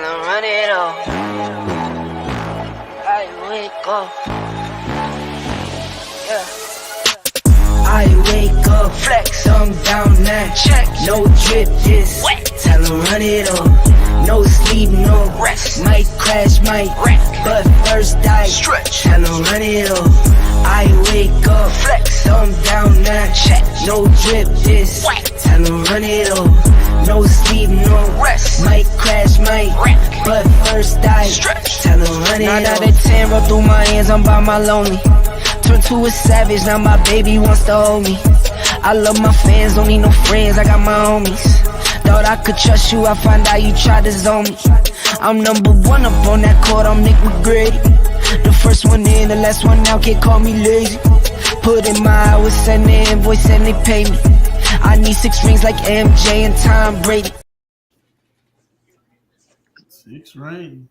Tell them run it up. I wake up. Yeah. I wake up, flex, thumb down now. Check, no drip, just wet. Tell them run it up. No sleep, no rest. Might crash, might wreck, but first I stretch. Tell them run it up. I wake up, flex, thumb down now. Check, no drip, just wet. Tell them run it up. No sleep, no rest. Might crash, might wreck, but first I stretch. Tell them run it up. 9 out of 10 roll through my hands, I'm by my lonely. Turned to a savage, now my baby wants to hold me. I love my fans, don't need no friends, I got my homies. Thought I could trust you, I find out you tried to zone me. I'm number one up on that court, I'm Nick McGrady. The first one in, the last one out, can't call me lazy. Put in my hours, send the invoice and they pay me. I need 6 rings like MJ and Tom Brady. 6 rings.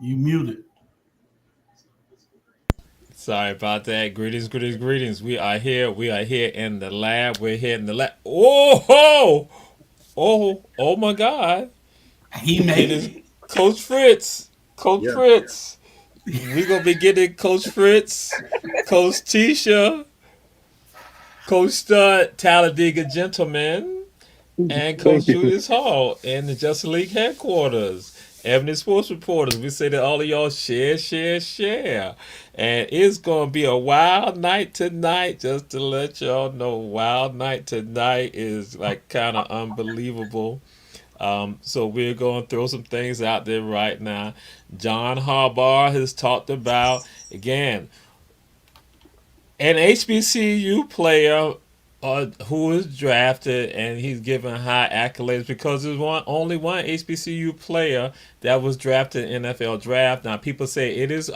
You muted. Sorry about that. Greetings. We are here in the lab. We're here in the lab. Oh my God. He made it. Coach Fritz. Fritz. We're going to be getting Coach Fritz, Coach Tisha, Coach Stud, Talladega Gentleman, and Coach Julius Hall in the Justice League headquarters. Ebony Sports Reporters, we say that all of y'all share. And it's going to be a wild night tonight, just to let y'all know. Wild night tonight is like kind of unbelievable. So we're going to throw some things out there right now. John Harbaugh has talked about, again, an HBCU player who is drafted, and he's given high accolades because there's only one HBCU player that was drafted in NFL draft. Now people say it's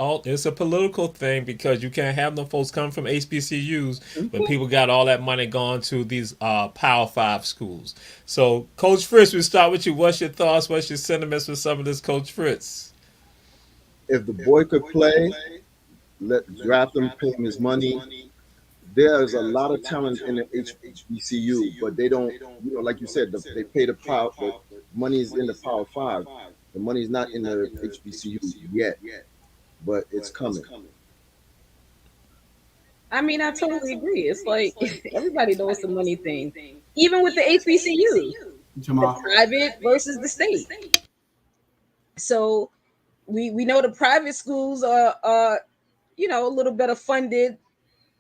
a political thing because you can't have no folks come from HBCUs when people got all that money going to these Power 5 schools. So Coach Fritz, we start with you. What's your thoughts? What's your sentiments for some of this, Coach Fritz? If the boy could play, let draft him, pay him his money. There's a lot of talent in the HBCU, but they don't, like you said, they pay the power. The money is in the Power 5. The money's not in the HBCU yet, but it's coming. I mean, I totally agree. It's like everybody knows the money thing, even with the HBCU, the private versus the state. So we know the private schools are a little better funded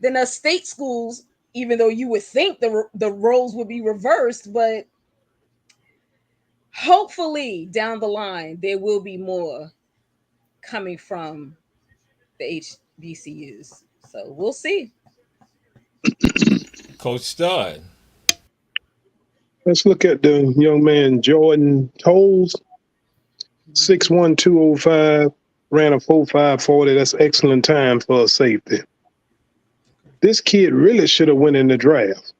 than the state schools, even though you would think the roles would be reversed, but hopefully down the line there will be more coming from the HBCUs. So we'll see. Coach Stud. Let's look at the young man Jordan Tolles, 6'1", 205, ran a 4.5 40. That's excellent time for a safety. This kid really should have went in the draft.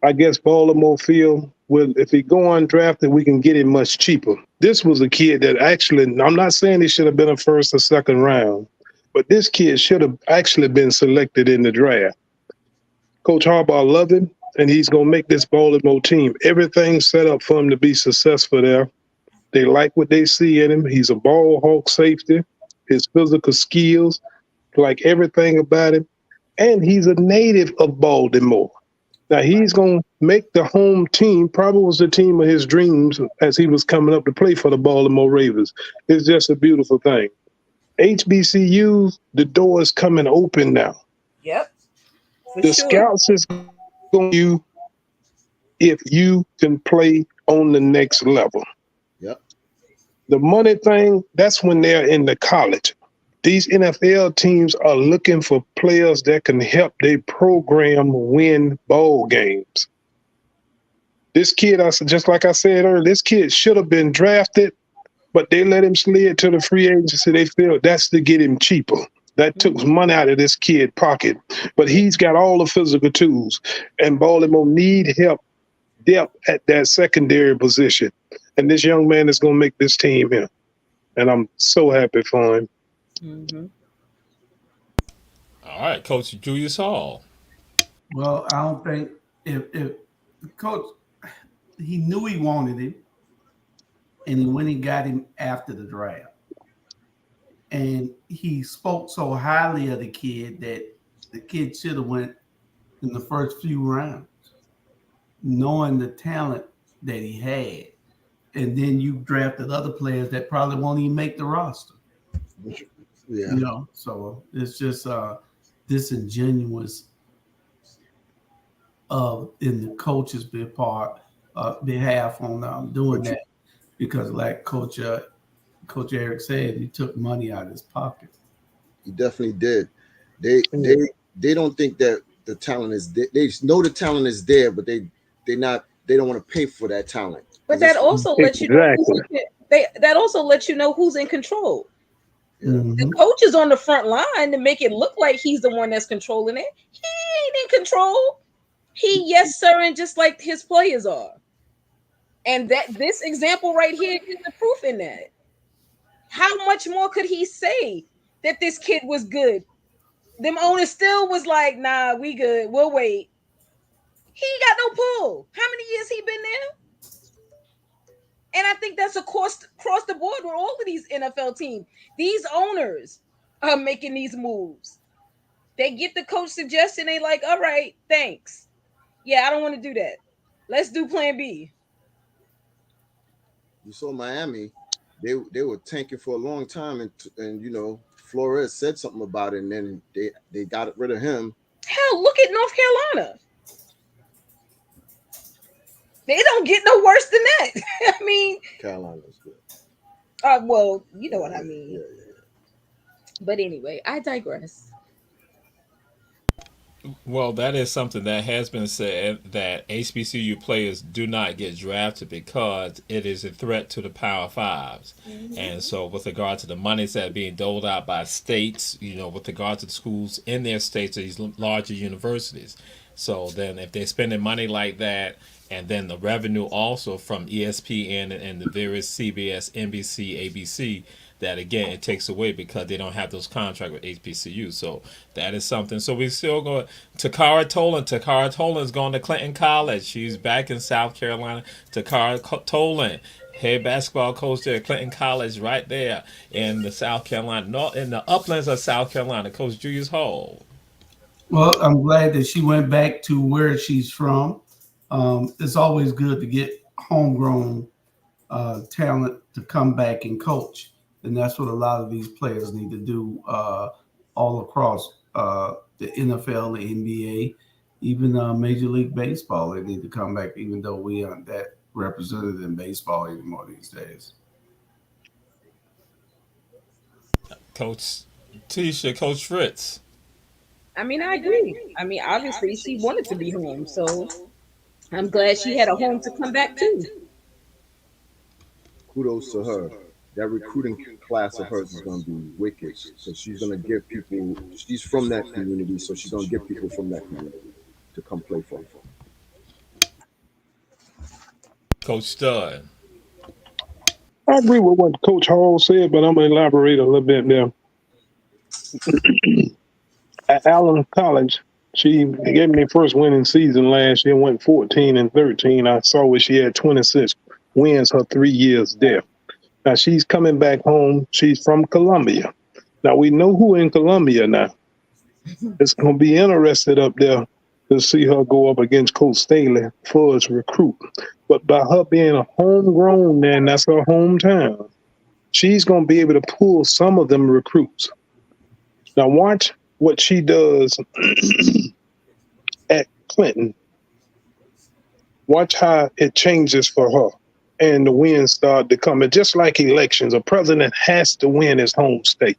I guess Baltimore feel, well, if he go undrafted, we can get him much cheaper. This was a kid that actually, I'm not saying he should have been a first or second round, but this kid should have actually been selected in the draft. Coach Harbaugh loved him, and he's going to make this Baltimore team. Everything's set up for him to be successful there. They like what they see in him. He's a ball hawk safety. His physical skills, like everything about him. And he's a native of Baltimore. Now, he's going to make the home team, probably was the team of his dreams as he was coming up to play for the Baltimore Ravens. It's just a beautiful thing. HBCUs, the door is coming open now. Yep. The scouts is going to you if you can play on the next level. Yep. The money thing, that's when they're in the college. These NFL teams are looking for players that can help their program win ball games. This kid, just like I said earlier, this kid should have been drafted, but they let him slid to the free agency. They feel that's to get him cheaper. That took money out of this kid's pocket. But he's got all the physical tools, and Baltimore need depth at that secondary position. And this young man is going to make this team here. And I'm so happy for him. Mm-hmm. All right, Coach Julius Hall. Well, I don't think if Coach, he knew he wanted him. and he went and got him after the draft. And he spoke so highly of the kid that the kid should have went in the first few rounds, knowing the talent that he had. And then you drafted other players that probably won't even make the roster. Yeah. So it's just disingenuous in the coach's behalf on doing that, because like Coach Eric said, he took money out of his pocket. He definitely did. They don't think that the talent is there. They know the talent is there, but they don't want to pay for that talent. But that also lets you know that also lets you know who's in control. Mm-hmm. The coach is on the front line to make it look like he's the one that's controlling it. He ain't in control. He yes sir, and just like his players are. And that this example right here is the proof in that. How much more could he say that this kid was good? Them owners still was like, nah, we good. We'll wait. He ain't got no pull. How many years he been there? And I think that's across the board with all of these NFL teams. These owners are making these moves. They get the coach suggestion. They like, all right, thanks. Yeah, I don't want to do that. Let's do plan B. You saw Miami. They were tanking for a long time, and Flores said something about it, and then they got rid of him. Hell, look at North Carolina. They don't get no worse than that. I mean, Carolina's good. Well, you know what I mean. Yeah. But anyway, I digress. Well, that is something that has been said, that HBCU players do not get drafted because it is a threat to the Power Fives. Mm-hmm. And so with regard to the monies that are being doled out by states, with regard to the schools in their states, these larger universities. So then if they're spending money like that, and then the revenue also from ESPN and the various CBS, NBC, ABC, that again it takes away because they don't have those contracts with HBCU. So that is something. So we still go Takara Tolan. Takara Tolan's going to Clinton College. She's back in South Carolina. Takara Tolan, head basketball coach there at Clinton College, right there in the South Carolina, in the uplands of South Carolina. Coach Julius Hall. Well, I'm glad that she went back to where she's from. It's always good to get homegrown talent to come back and coach. And that's what a lot of these players need to do all across the NFL, the NBA, even Major League Baseball. They need to come back, even though we aren't that represented in baseball anymore these days. Coach Tisha, Coach Fritz. I mean, I agree. I mean, obviously, she wanted to be home. So I'm glad she had a home to come back to. Kudos to her. That recruiting class of hers is going to be wicked. So she's going to get people. She's from that community, so she's going to get people from that community to come play for her. Coach Stud. I agree with what Coach Hall said, but I'm going to elaborate a little bit there. At Allen College, she gave me the first winning season last year, went 14-13. I saw where she had 26 wins her 3 years there. Now she's coming back home. She's from Columbia. Now we know who in Columbia now. It's going to be interested up there to see her go up against Coach Staley for his recruit. But by her being a homegrown man, that's her hometown, she's going to be able to pull some of them recruits. Now watch what she does at Clinton. Watch how it changes for her and the wins start to come. And just like elections, a president has to win his home state.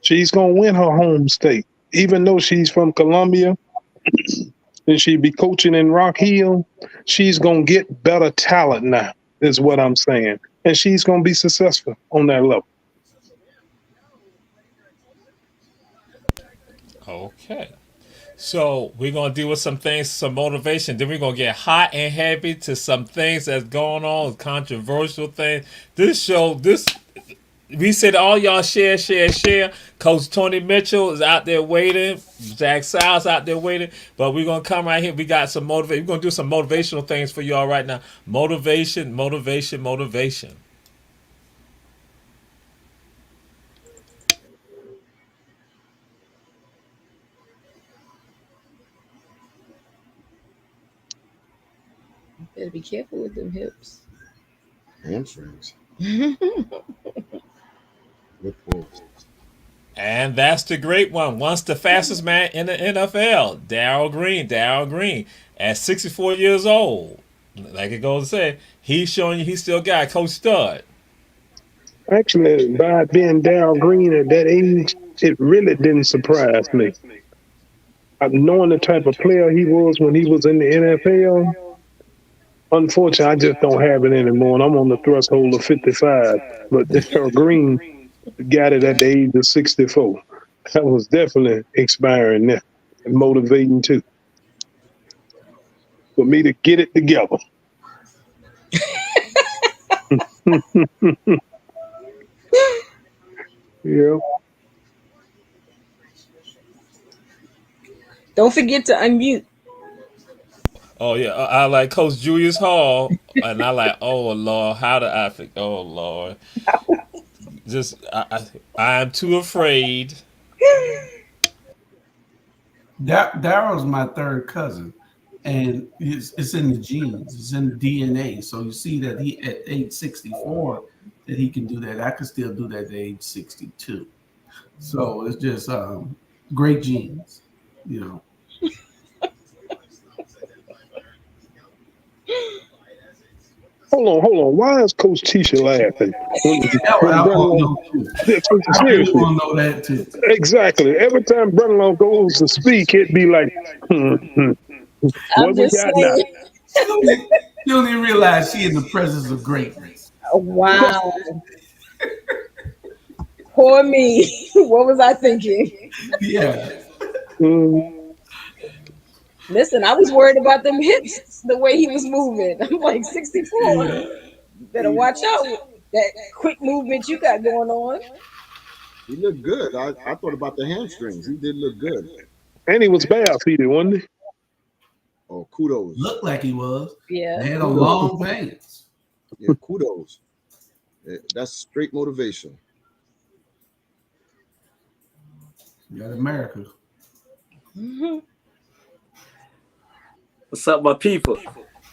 She's going to win her home state. Even though she's from Columbia and she'd be coaching in Rock Hill, she's going to get better talent now, is what I'm saying. And she's going to be successful on that level. Okay. So we're going to deal with some things, some motivation. Then we're going to get hot and heavy to some things that's going on, controversial things. This show, we said all y'all share. Coach Tony Mitchell is out there waiting. Jack Siles out there waiting. But we're gonna come right here. We got some motivation. We're gonna do some motivational things for y'all right now. Motivation. Better be careful with them hips. Hamstrings. Good point. And that's the great one. Once the fastest man in the NFL, Darryl Green, at 64 years old. Like it goes to say, he's showing you he still got Coach Stud. Actually, by being Darryl Green at that age, it really didn't surprise me. Knowing the type of player he was when he was in the NFL, unfortunately, I just don't have it anymore, and I'm on the threshold of 55. But Darryl Green got it at the age of 64. That was definitely inspiring there and motivating too. For me to get it together. Yeah. Don't forget to unmute. Oh yeah, I like Coach Julius Hall, and I like. Oh Lord, how do I think? Oh Lord, just I'm too afraid. Daryl's my third cousin, and it's in the genes, it's in the DNA. So you see that he at age 64 that he can do that. I could still do that at age 62. So it's just great genes, you know. Hold on. Why is Coach Tisha laughing? I really want to know that too. Exactly. Every time Brunelon goes to speak, it'd be like, what we got now? You don't even realize she in the presence of greatness. Wow. Poor me. What was I thinking? Yeah. Listen, I was worried about them hips, the way he was moving. I'm like 64. Yeah. Better watch out. That quick movement you got going on. He looked good. I thought about the hamstrings. He did look good. And he was barefooted, wasn't he? Oh, kudos. Looked like he was. Yeah. They had a long pants. Yeah, kudos. That's straight motivation. You got America. Mm-hmm. What's up, my people?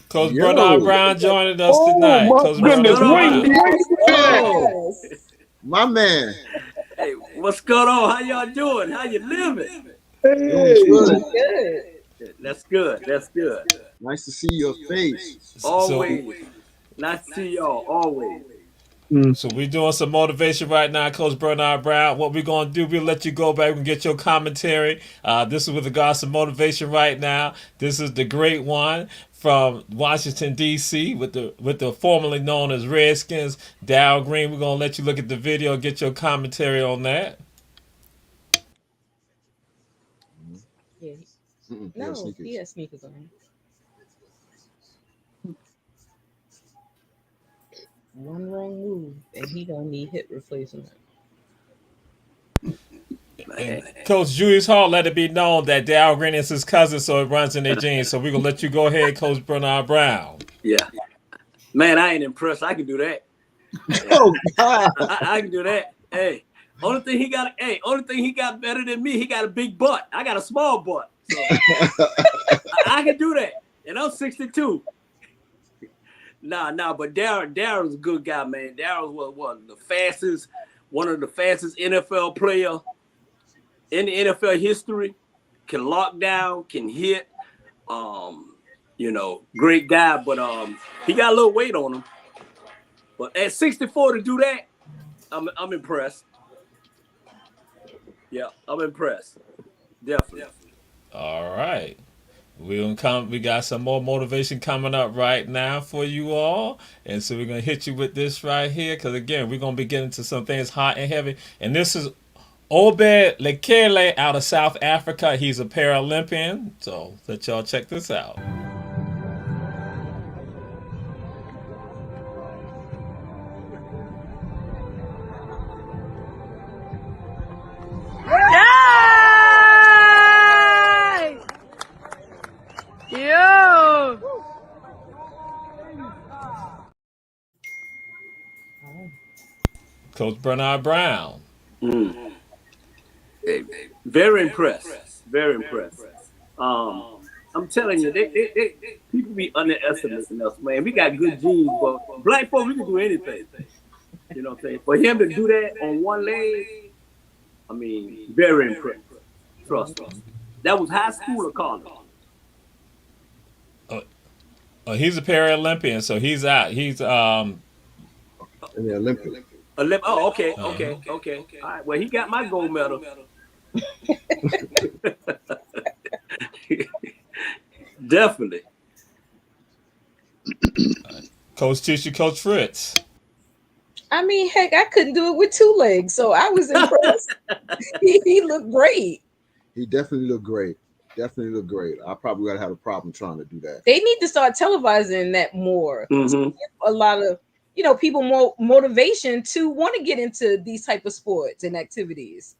Coach Bernard Brown joining us tonight. Coach goodness, my man. Hey, what's going on? How y'all doing? How you living? Hey. Good. That's good. Nice to see your face. Always. Nice to see y'all. Always. So we're doing some motivation right now, Coach Bernard Brown. What we're going to do, we'll let you go back and get your commentary. This is with regards to motivation right now. This is the great one from Washington, D.C. with the formerly known as Redskins, Darryl Green. We're going to let you look at the video and get your commentary on that. Yeah. No, he has sneakers on. One wrong move, and he don't need hip replacement. And Coach Julius Hall let it be known that Darryl Green is his cousin, so it runs in their genes. So we're going to let you go ahead, Coach Bernard Brown. Yeah. Man, I ain't impressed. I can do that. Oh, God. I can do that. Hey, only thing he got better than me, he got a big butt. I got a small butt. So I can do that. And I'm 62. Nah, but Darryl's a good guy, man. Darryl was one of the fastest NFL player in the NFL history. Can lock down, can hit. Great guy, but he got a little weight on him. But at 64 to do that, I'm impressed. Yeah, I'm impressed. Definitely. All right. We got some more motivation coming up right now for you all. And so we're going to hit you with this right here. Because, again, we're going to be getting to some things hot and heavy. And this is Obed Lekele out of South Africa. He's a Paralympian. So let y'all check this out. Coach Bernard Brown. Mm. Very impressed. Very impressed. I'm telling you, they people be underestimating us, man. We got good genes, but black folks, we can do anything. You know what I'm saying? For him to do that on one leg, I mean, very impressed. Trust us. That was high school or college? He's a Paralympian, so he's out. He's In the Olympics. Oh, okay. All right. Well, he got my gold medal. Definitely. Coach Tisha, Coach Fritz. I mean, heck, I couldn't do it with 2 legs, so I was impressed. He looked great. He definitely looked great. I probably gotta have a problem trying to do that. They need to start televising that more. Mm-hmm. A lot of people more motivation to want to get into these type of sports and activities.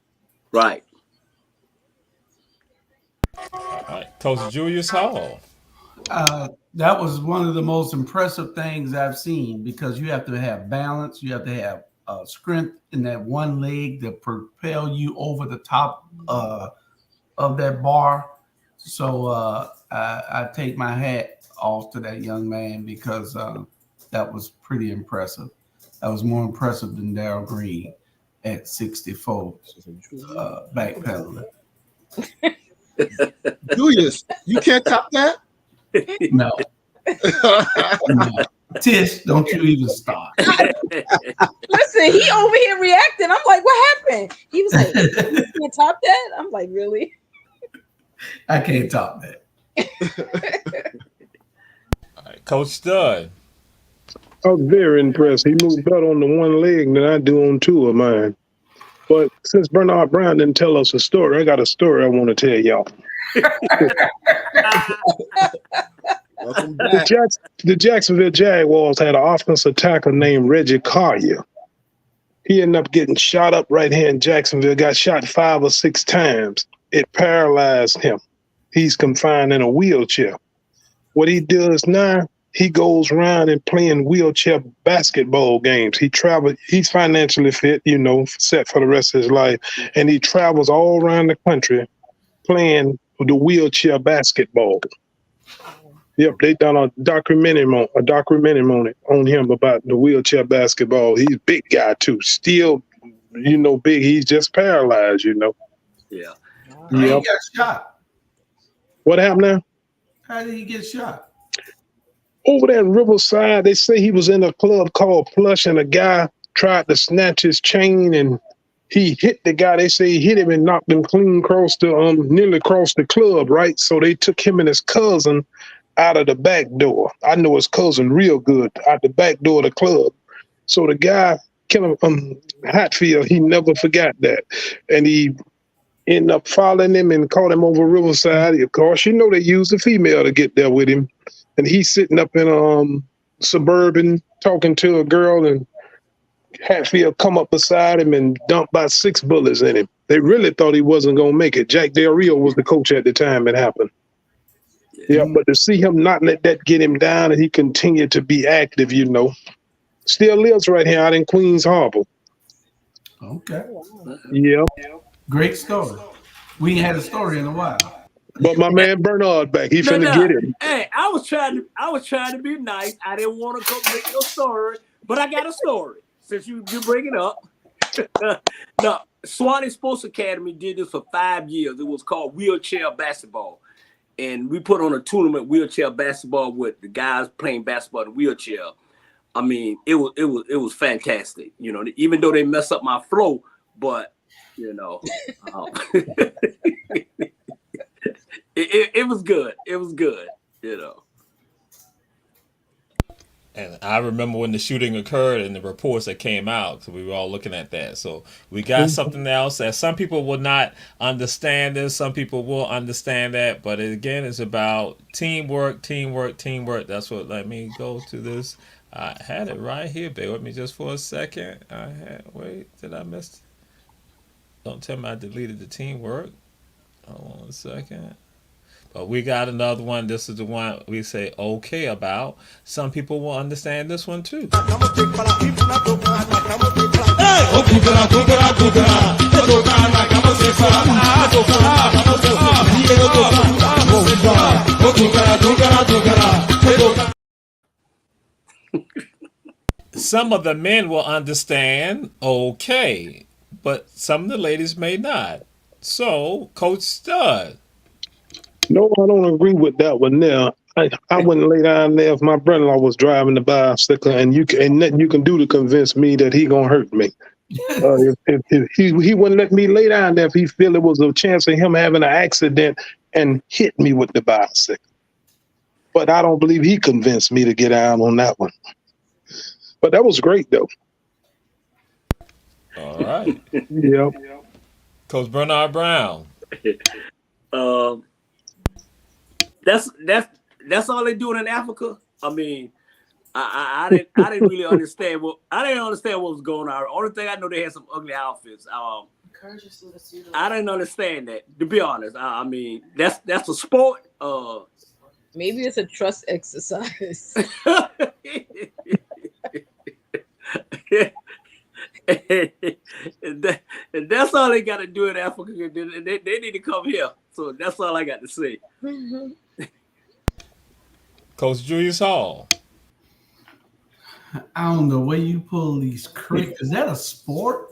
Right. All right. Coach Julius Hall. That was one of the most impressive things I've seen, because you have to have balance, you have to have strength in that one leg to propel you over the top of that bar. So I take my hat off to that young man, because that was pretty impressive. That was more impressive than Darryl Green at 64 backpedaling. Julius, you can't top that? No. No. Tish, don't you even start. Listen, he over here reacting. I'm like, what happened? He was like, you can't top that? I'm like, really? I can't top that. All right. Coach Stud. I was very impressed. He moved better on the one leg than I do on 2 of mine. But since Bernard Brown didn't tell us a story, I got a story I want to tell y'all. Welcome back. The Jacksonville Jaguars had an offensive tackle named Reggie Collier. He ended up getting shot up right here in Jacksonville, got shot 5 or 6 times. It paralyzed him. He's confined in a wheelchair. What he does now, he goes around and playing wheelchair basketball games. He's financially fit, set for the rest of his life. And he travels all around the country playing the wheelchair basketball. Yep, they done a documentary on him about the wheelchair basketball. He's a big guy too. Still, big. He's just paralyzed, Yeah. How he got shot? What happened now? How did he get shot? Over there in Riverside, they say he was in a club called Plush, and a guy tried to snatch his chain, and he hit the guy. They say he hit him and knocked him clean nearly across the club, right? So they took him and his cousin out of the back door. I know his cousin real good, out the back door of the club. So the guy, Hatfield, he never forgot that. And he ended up following him and caught him over Riverside. Of course, they used a female to get there with him. And he's sitting up in Suburban talking to a girl, and Hatfield come up beside him and dumped about 6 bullets in him. They really thought he wasn't going to make it. Jack Del Rio was the coach at the time it happened. Yeah, but to see him not let that get him down, and he continued to be active, still lives right here out in Queens Harbor. Okay. Yeah. Great story. We ain't had a story in a while. But my man Bernard back, he finna get him. Hey, I was trying to be nice. I didn't want to go make your story, but I got a story since you bring it up. Now, Swanee Sports Academy did this for 5 years. It was called wheelchair basketball, and we put on a tournament wheelchair basketball with the guys playing basketball in a wheelchair. I mean, it was fantastic. Even though they messed up my flow, but It was good. It was good, And I remember when the shooting occurred and the reports that came out, so we were all looking at that. So we got something else that some people will not understand this, some people will understand that, but again, it's about teamwork. That's what let me go to this. I had it right here. Bear with me just for a second. Did I miss? Don't tell me I deleted the teamwork. Hold on a second. But we got another one. This is the one we say okay about. Some people will understand this one too. Some of the men will understand, okay, but some of the ladies may not. So, Coach Stud. No, I don't agree with that one there. I wouldn't lay down there if my brother-in-law was driving the bicycle, and nothing you can do to convince me that he gonna hurt me. If he wouldn't let me lay down there if he feel it was a chance of him having an accident and hit me with the bicycle. But I don't believe he convinced me to get down on that one. But that was great though. All right. Yeah. Coach Bernard Brown. That's all they doing in Africa. I mean, I didn't really understand what was going on. Only thing I know, they had some ugly outfits. I didn't understand that, to be honest. I mean, that's a sport. Maybe it's a trust exercise. and that's all they got to do in Africa. They need to come here. So that's all I got to say. Coach Julius Hall. I don't know where you pull these crickets. Is that a sport?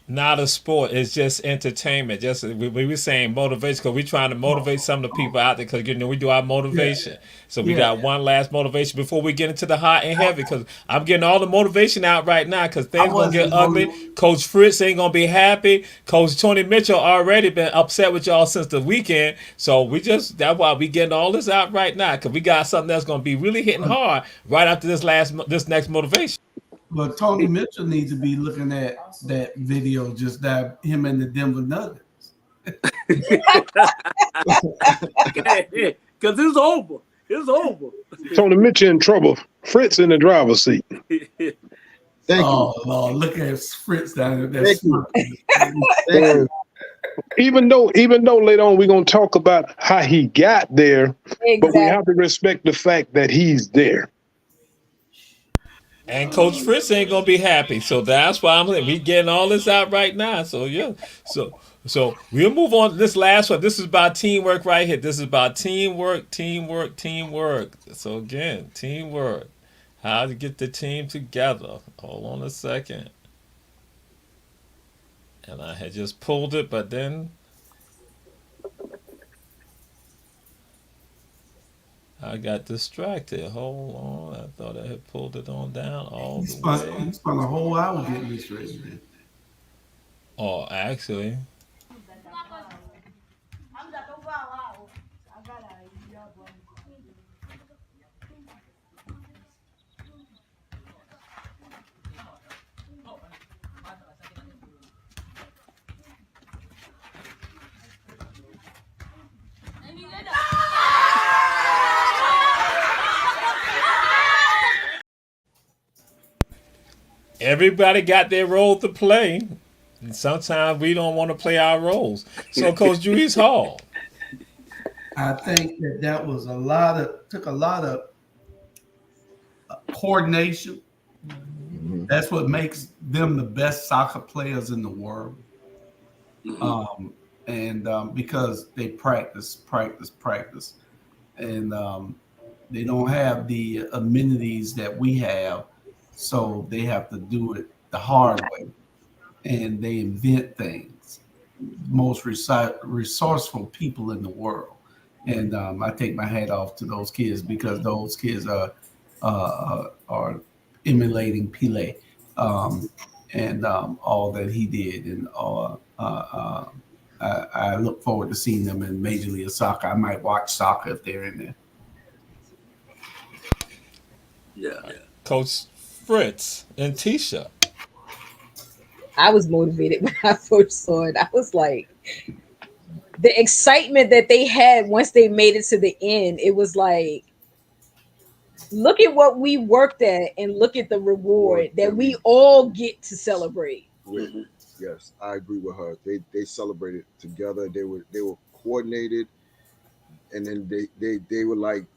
Not a sport. It's just entertainment. Just we were saying motivation because we're trying to motivate some of the people out there because we do our motivation. Yeah. So we got one last motivation before we get into the hot and heavy because I'm getting all the motivation out right now because things gonna get ugly. Coach Fritz ain't gonna be happy. Coach Tony Mitchell already been upset with y'all since the weekend. So that's why we getting all this out right now because we got something that's gonna be really hitting hard right after this next motivation. Well, Tony Mitchell needs to be looking at that video, just that him and the Denver Nuggets. Because it's over. It's over. Tony Mitchell in trouble. Fritz in the driver's seat. Thank you. Lord, look at Fritz down there. Thank you. Even though later on we're gonna talk about how he got there, but we have to respect the fact that he's there. And Coach Fritz ain't gonna be happy, so that's why I'm saying we getting all this out right now. So yeah, so we'll move on to this last one. This is about teamwork right here. This is about teamwork. So again, teamwork. How to get the team together. Hold on a second. And I had just pulled it, but then I got distracted. Hold on. I thought I had pulled it on down all the way. He spent a whole hour getting this ready, man. Oh, actually. Everybody got their role to play. And sometimes we don't want to play our roles. So, Coach Julius Hall. I think that was took a lot of coordination. Mm-hmm. That's what makes them the best soccer players in the world. Mm-hmm. Because they practice. And they don't have the amenities that we have. So they have to do it the hard way, and they invent things. Most resourceful people in the world, and I take my hat off to those kids because those kids are emulating Pele and all that he did, and I look forward to seeing them in Major League Soccer. I might watch soccer if they're in there. Yeah. Coach Fritz and Tisha. I was motivated when I first saw it. I was like, the excitement that they had once they made it to the end, it was like, look at what we worked at and look at the reward that we all get to celebrate. Yes, I agree with her. They celebrated together. They were coordinated, and then they were like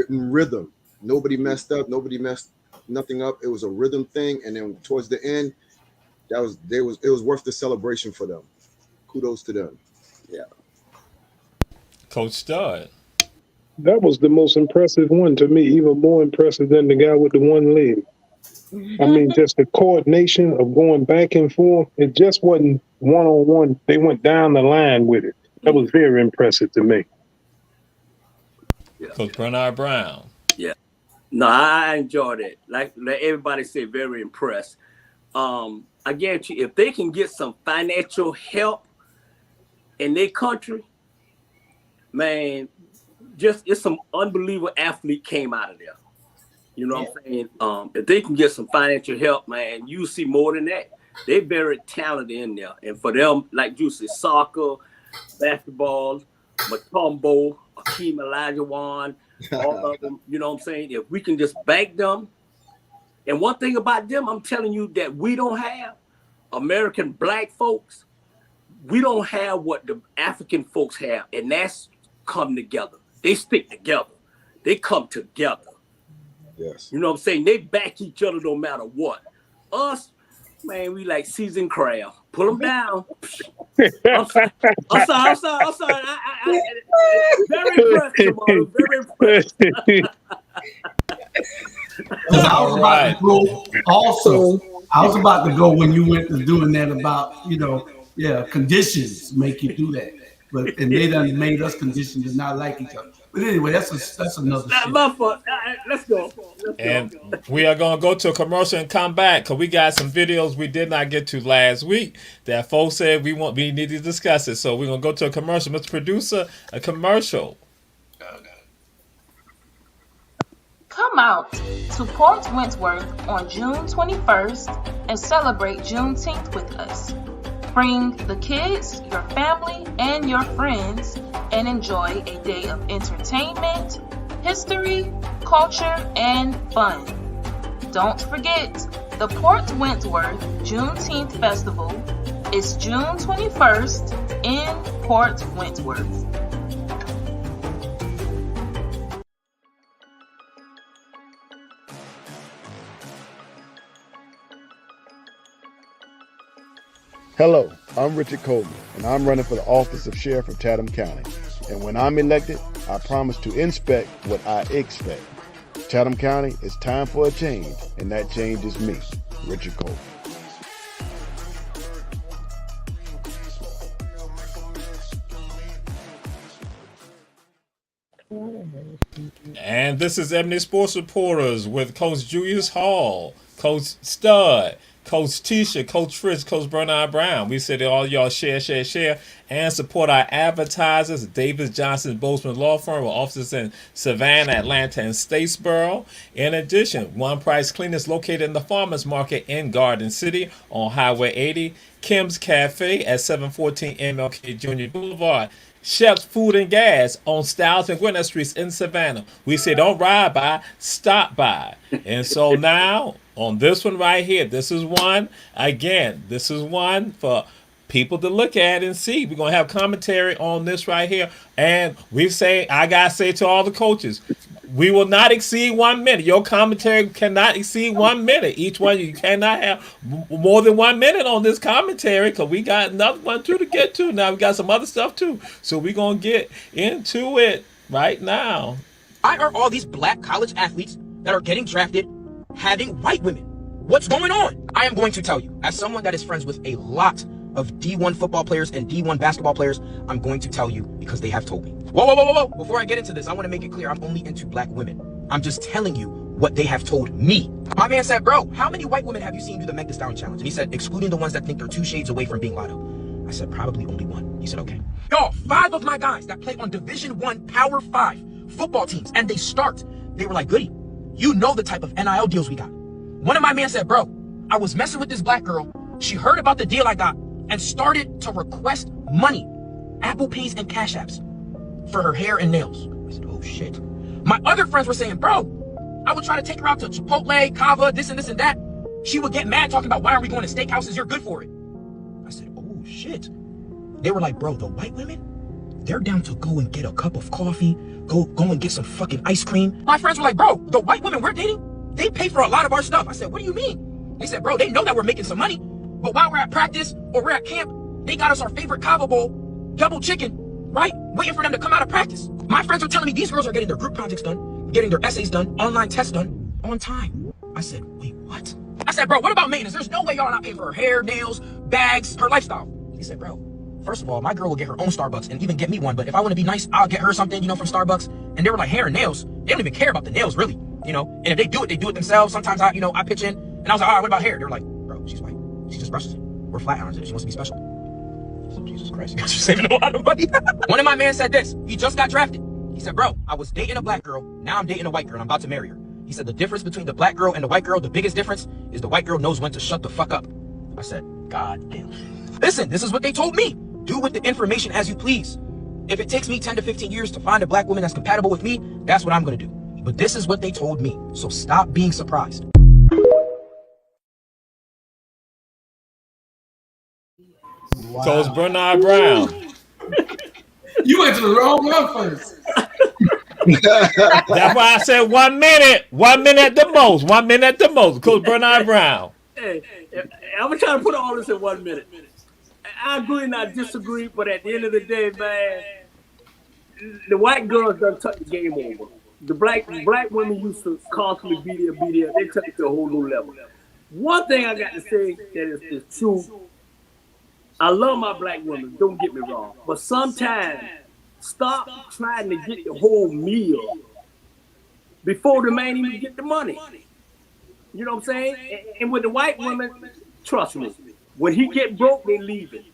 in rhythm. Nobody messed up. Nobody messed nothing up. It was a rhythm thing, and then towards the end, it was worth the celebration for them. Kudos to them. Yeah. Coach Stud. That was the most impressive one to me, even more impressive than the guy with the one leg. I mean, just the coordination of going back and forth. It just wasn't one-on-one. They went down the line with it. That was very impressive to me. Yeah. Coach Bernard Brown. Yeah. No, I enjoyed it. Like everybody said, very impressed. I guarantee you, if they can get some financial help in their country, man, it's some unbelievable athlete came out of there. You know what I'm saying? If they can get some financial help, man, you see more than that. They very talented in there. And for them, like you said, soccer, basketball, Matumbo, Akeem Olajuwon, all of them, you know what I'm saying? If we can just bank them. And one thing about them, I'm telling you that we don't have, American black folks, we don't have what the African folks have. And that's come together. They stick together. They come together. Yes. You know what I'm saying? They back each other no matter what. Us, man, we like seasoned crab. Pull them down. I'm sorry. Very impressed, Jamal. Very impressed. I was about to go also. I was about to go when you went to doing that about, conditions make you do that. And they done made us conditioned to not like each other. But anyway, that's another shit. My fault. Let's go. And we are going to go to a commercial and come back because we got some videos we did not get to last week that folks said we need to discuss it. So we're going to go to a commercial. Mr. Producer, a commercial. Come out to Port Wentworth on June 21st and celebrate Juneteenth with us. Bring the kids, your family, and your friends and enjoy a day of entertainment, history, culture, and fun. Don't forget, the Port Wentworth Juneteenth Festival is June 21st in Port Wentworth. Hello, I'm Richard Coleman, and I'm running for the office of Sheriff of Chatham County. And when I'm elected, I promise to inspect what I expect. Chatham County, it's time for a change, and that change is me, Richard Coleman. And this is Ebony Sports Reporters with Coach Julius Hall, Coach Stud, Coach Tisha, Coach Fritz, Coach Bernard Brown. We said all y'all share, and support our advertisers, Davis Johnson Bozeman Law Firm with offices in Savannah, Atlanta, and Statesboro. In addition, One Price Cleaners located in the Farmers Market in Garden City on Highway 80, Kim's Cafe at 714 MLK Jr. Boulevard, Chef's Food and Gas on Stiles and Gwinnett Streets in Savannah. We say don't ride by, stop by. And so now, on this one right here, this is one for people to look at and see. We're going to have commentary on this right here. And I got to say to all the coaches, we will not exceed 1 minute. Your commentary cannot exceed 1 minute. Each one, you cannot have more than 1 minute on this commentary because we got another one too to get to. Now we got some other stuff too. So we're going to get into it right now. Why are all these black college athletes that are getting drafted having white women? What's going on? I am going to tell you, as someone that is friends with a lot of D1 football players and D1 basketball players, I'm going to tell you because they have told me. Whoa. Before I get into this, I want to make it clear I'm only into black women. I'm just telling you what they have told me. My man said, bro, how many white women have you seen do the Meg Thee Stallion challenge? And he said, excluding the ones that think they're 2 shades away from being Lotto. I said, probably only 1. He said, okay. Y'all, 5 of my guys that play on Division I Power 5 football teams, and they were like, Goody, you know the type of NIL deals we got. One of my men said, bro, I was messing with this black girl. She heard about the deal I got and started to request money, Apple Pays and Cash Apps, for her hair and nails. I said, oh shit. My other friends were saying, bro, I would try to take her out to Chipotle, Kava, this and that. She would get mad talking about, why are we going to steakhouses? You're good for it. I said, oh shit. They were like, bro, the white women, they're down to go and get a cup of coffee, go and get some fucking ice cream. My friends were like, bro, the white women we're dating, they pay for a lot of our stuff. I said, what do you mean? They said, bro, they know that we're making some money, but while we're at practice or we're at camp, they got us our favorite Cabo Bowl, double chicken, right? Waiting for them to come out of practice. My friends are telling me these girls are getting their group projects done, getting their essays done, online tests done on time. I said, wait, what? I said, bro, what about maintenance? There's no way y'all are not paying for her hair, nails, bags, her lifestyle. He said, bro, first of all, my girl will get her own Starbucks and even get me one, but if I want to be nice, I'll get her something, from Starbucks. And they were like, hair and nails. They don't even care about the nails, really, And if they do it themselves. Sometimes I pitch in, and I was like, all right, what about hair? They were like, bro, she's white. She just brushes it. We're flat irons it. She wants to be special. Jesus Christ, you guys are saving a lot of money. One of my men said this. He just got drafted. He said, bro, I was dating a black girl. Now I'm dating a white girl, and I'm about to marry her. He said, the difference between the black girl and the white girl, the biggest difference is the white girl knows when to shut the fuck up. I said, God damn. Listen, this is what they told me. Do with the information as you please. If it takes me 10 to 15 years to find a black woman that's compatible with me, that's what I'm going to do. But this is what they told me. So stop being surprised. Wow. Coach Bernard Brown. You went to the wrong one first. That's why I said 1 minute. 1 minute at the most. 1 minute at the most. Coach Bernard Brown. Hey, I'm trying to put all this in 1 minute. I agree and I disagree, but at the end of the day, man, the white girls done took the game over. The black women used to constantly be there. They took it to a whole new level. One thing I got to say that is true. I love my black women, don't get me wrong. But sometimes, stop trying to get the whole meal before the man even get the money. You know what I'm saying? And with the white woman, trust me, when he get broke, they leave it.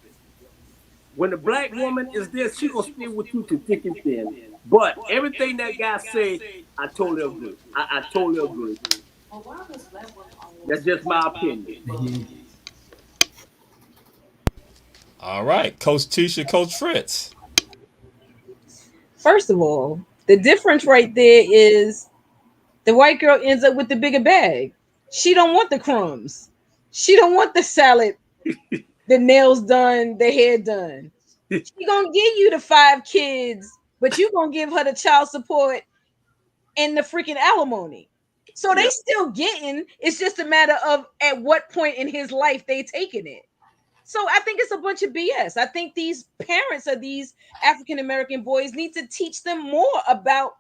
When the black woman is there, she gonna stay with you to thick and thin. But everything that guy say, I totally agree. I totally agree. That's just my opinion. All right, Coach Tisha, Coach Fritz. First of all, the difference right there is the white girl ends up with the bigger bag. She don't want the crumbs. She don't want the salad, the nails done, the hair done. She gonna give you the 5 kids, but you gonna give her the child support and the freaking alimony. So they still getting. It's just a matter of at what point in his life they taking it. So I think it's a bunch of BS. I think these parents of these African American boys need to teach them more about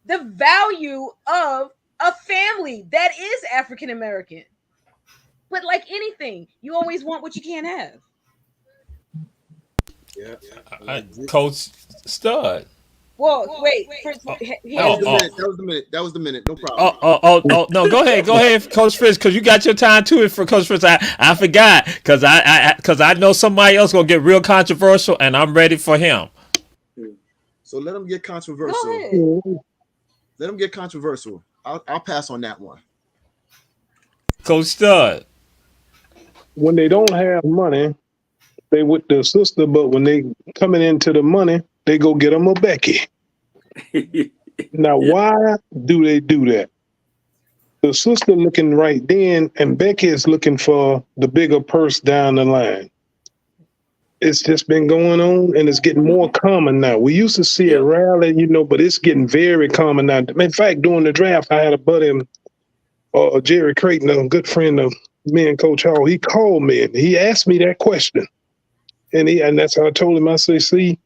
the value of a family that is African American. But like anything, you always want what you can't have. Yeah. Coach Stud. Well, wait. That was the minute. No problem. Oh, no. Go ahead, Coach Fritz, because you got your time too. For Coach Fritz, I forgot because I know somebody else gonna get real controversial, and I'm ready for him. So let him get controversial. Let him get controversial. I'll pass on that one. Coach Stud. When they don't have money, they with the sister, but when they coming into the money, they go get them a Becky. Now, why do they do that? The sister looking right then, and Becky is looking for the bigger purse down the line. It's just been going on, and it's getting more common now. We used to see it rarely, but it's getting very common now. In fact, during the draft, I had a buddy, Jerry Creighton, a good friend of me and Coach Hall. He called me, and he asked me that question. And that's how I told him. I say, see,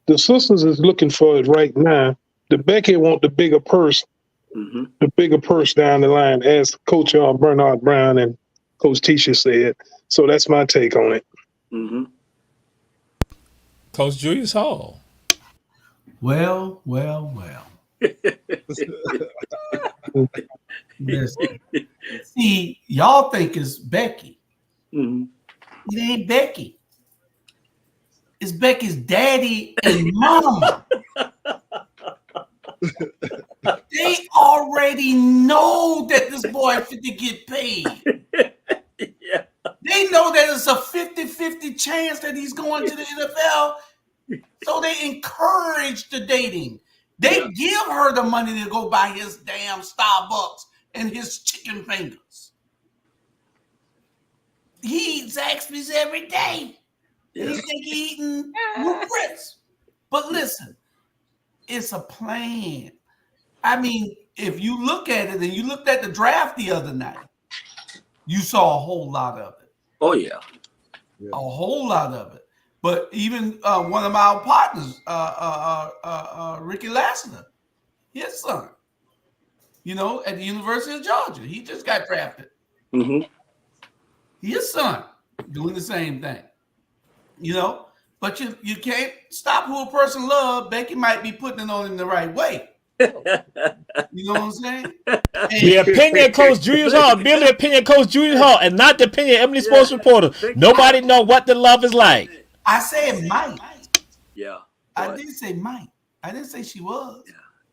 the sisters is looking for it right now. The Becky want the bigger purse, the bigger purse down the line, as Coach Bernard Brown and Coach Tisha said. So that's my take on it. Mm-hmm. Coach Julius Hall. Well. Listen. See, y'all think it's Becky. Mm-hmm. It ain't Becky. It's Becky's daddy and mama. They already know that this boy fit to get paid. Yeah. They know that it's a 50-50 chance that he's going to the NFL. So they encourage the dating. They give her the money to go buy his damn Starbucks and his chicken fingers. He eats Zaxby's every day. Yeah. He think he eating grits. But listen, it's a plan. I mean, if you look at it and you looked at the draft the other night, you saw a whole lot of it. Oh yeah. A whole lot of it. But even one of our partners, Ricky Lassiter, his son, at the University of Georgia, he just got drafted. Mm-hmm. His son doing the same thing. But you can't stop who a person loves. Becky might be putting it on in the right way. You know what I'm saying? The opinion of Coach Julius Hall, merely opinion of Coach Julius Hall, and not the opinion of Ebony Sports Reporter. Nobody know what the love is like. I said might. Yeah. I did say might. I didn't say she was.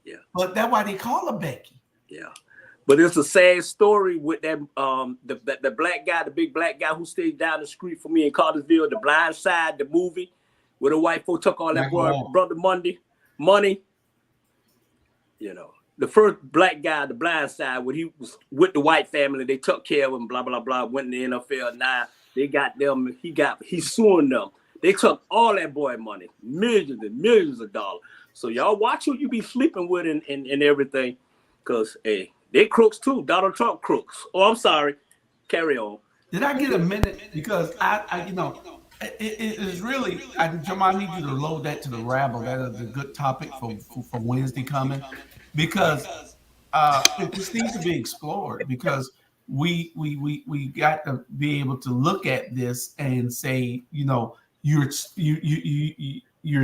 Yeah. But that's why they call her Becky. Yeah. But it's a sad story with that the black guy, the big black guy who stayed down the street from me in Cartersville, The Blind Side, the movie, where the white folk took all that brother money. The first black guy, The Blind Side, when he was with the white family, they took care of him, blah, blah, blah, went in the NFL. Now they got them, he's suing them. They took all that boy money, millions and millions of dollars. So y'all watch who you be sleeping with and everything. Because, hey, they crooks too. Donald Trump crooks. Oh, I'm sorry. Carry on. Did I get a minute? Because it is really, Jamal, I need you to load that to the rabble. That is a good topic for Wednesday coming. Because this needs to be explored. Because we got to be able to look at this and say, you're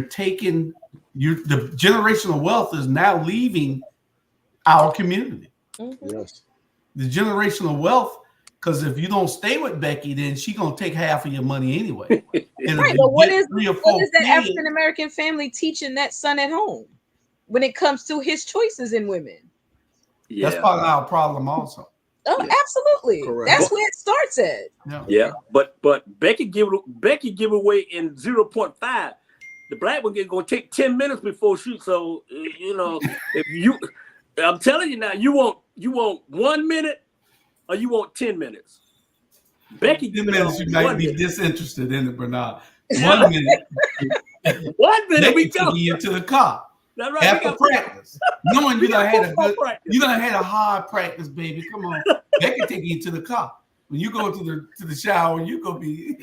taking the generational wealth is now leaving our community. Mm-hmm. Yes. The generational wealth, because if you don't stay with Becky, then she's gonna take half of your money anyway. Right, but what is that African American family teaching that son at home when it comes to his choices in women? Yeah. That's part of our problem also. Oh, yeah. Absolutely. Correct. That's where it starts at. Yeah. But Becky give away in 0.5. The black one is gonna take 10 minutes before she. So if you, I'm telling you now, you want 1 minute or you want 10 minutes. Becky, 10 minutes you might be disinterested in it, Bernard. 1 minute. 1 minute we go. You into the car. That's right. After practice, knowing you done had a hard practice, baby. Come on, Becky take you to the car. When you go to the shower, you go be,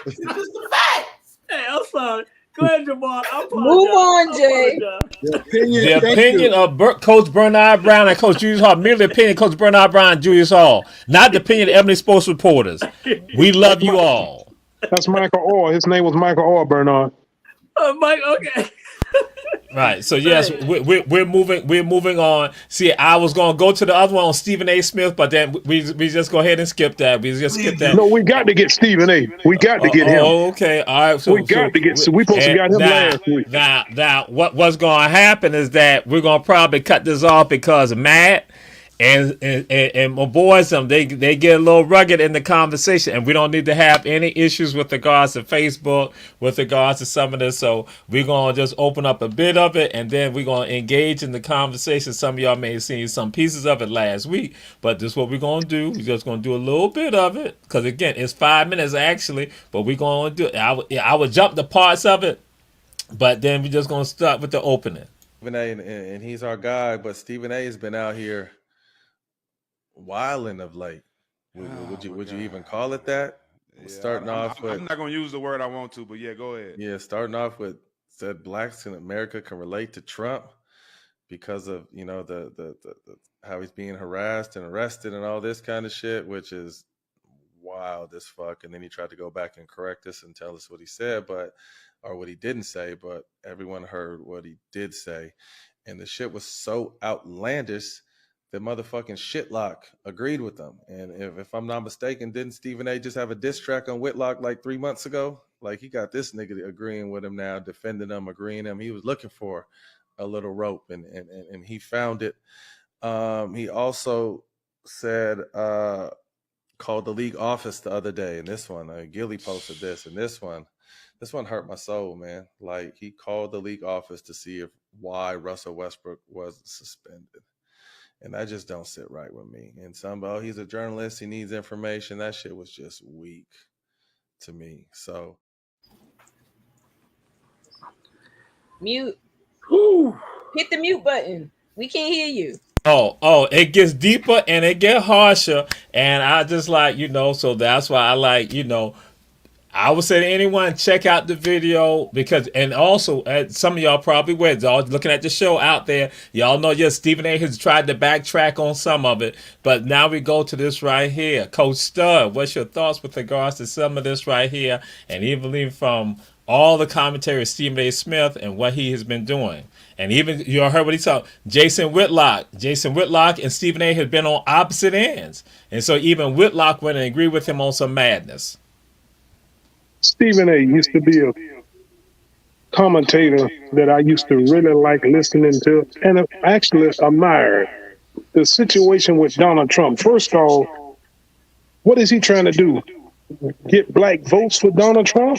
it's just a fact. Hey, I'm sorry. Go ahead, Jamal. Move on, Jay. The opinion of Coach Bernard Brown and Coach Julius Hall, merely the opinion of Coach Bernard Brown and Julius Hall, not the opinion of Ebony Sports Reporters. We love you all. That's Michael Orr. His name was Michael Orr, Bernard. Mike, okay. Right. So yes, we're moving on. See, I was gonna go to the other one on Stephen A. Smith, but then we just go ahead and skip that. We just skip that. No, we got to get Stephen A. We got to get him. Okay. All right. So we got to get. So we supposed to got him last week. Now, what's gonna happen is that we're gonna probably cut this off because Matt and my boys, they get a little rugged in the conversation, and we don't need to have any issues with regards to Facebook, with regards to some of this. So we're gonna just open up a bit of it, and then we're gonna engage in the conversation. Some of y'all may have seen some pieces of it last week, but this is what we're gonna do. We're just gonna do a little bit of it, because again, it's 5 minutes actually, but we're gonna do it. I would jump the parts of it, but then we're just gonna start with the opening. Stephen A. and he's our guy, but Stephen A. has been out here wilding of late. Would you even call it that? Yeah, I'm not gonna use the word I want to, but yeah, go ahead. Yeah, starting off with said blacks in America can relate to Trump because of the how he's being harassed and arrested and all this kind of shit, which is wild as fuck. And then he tried to go back and correct us and tell us what he said, or what he didn't say, but everyone heard what he did say, and the shit was so outlandish. The motherfucking Shitlock agreed with them. And if I'm not mistaken, didn't Stephen A. just have a diss track on Whitlock like 3 months ago? Like, he got this nigga agreeing with him now, defending him, agreeing him. He was looking for a little rope, and he found it. He also said, called the league office the other day, and this one, Gilly posted this, and this one hurt my soul, man. Like, he called the league office to see why Russell Westbrook was suspended. And that just don't sit right with me. And he's a journalist, he needs information. That shit was just weak to me. So mute. Whew. Hit the mute button. We can't hear you. Oh, it gets deeper and it get harsher, and I just like so that's why I like I would say to anyone, check out the video because, and also, some of y'all probably were y'all looking at the show out there. Y'all know, yes, Stephen A. has tried to backtrack on some of it, but now we go to this right here. Coach Stud, what's your thoughts with regards to some of this right here, and even from all the commentary of Stephen A. Smith and what he has been doing? And even you heard what he said, Jason Whitlock and Stephen A. have been on opposite ends, and so even Whitlock went and agreed with him on some madness. Stephen A. used to be a commentator that I used to really like listening to and actually admired. The situation with Donald Trump. First of all, what is he trying to do? Get black votes for Donald Trump?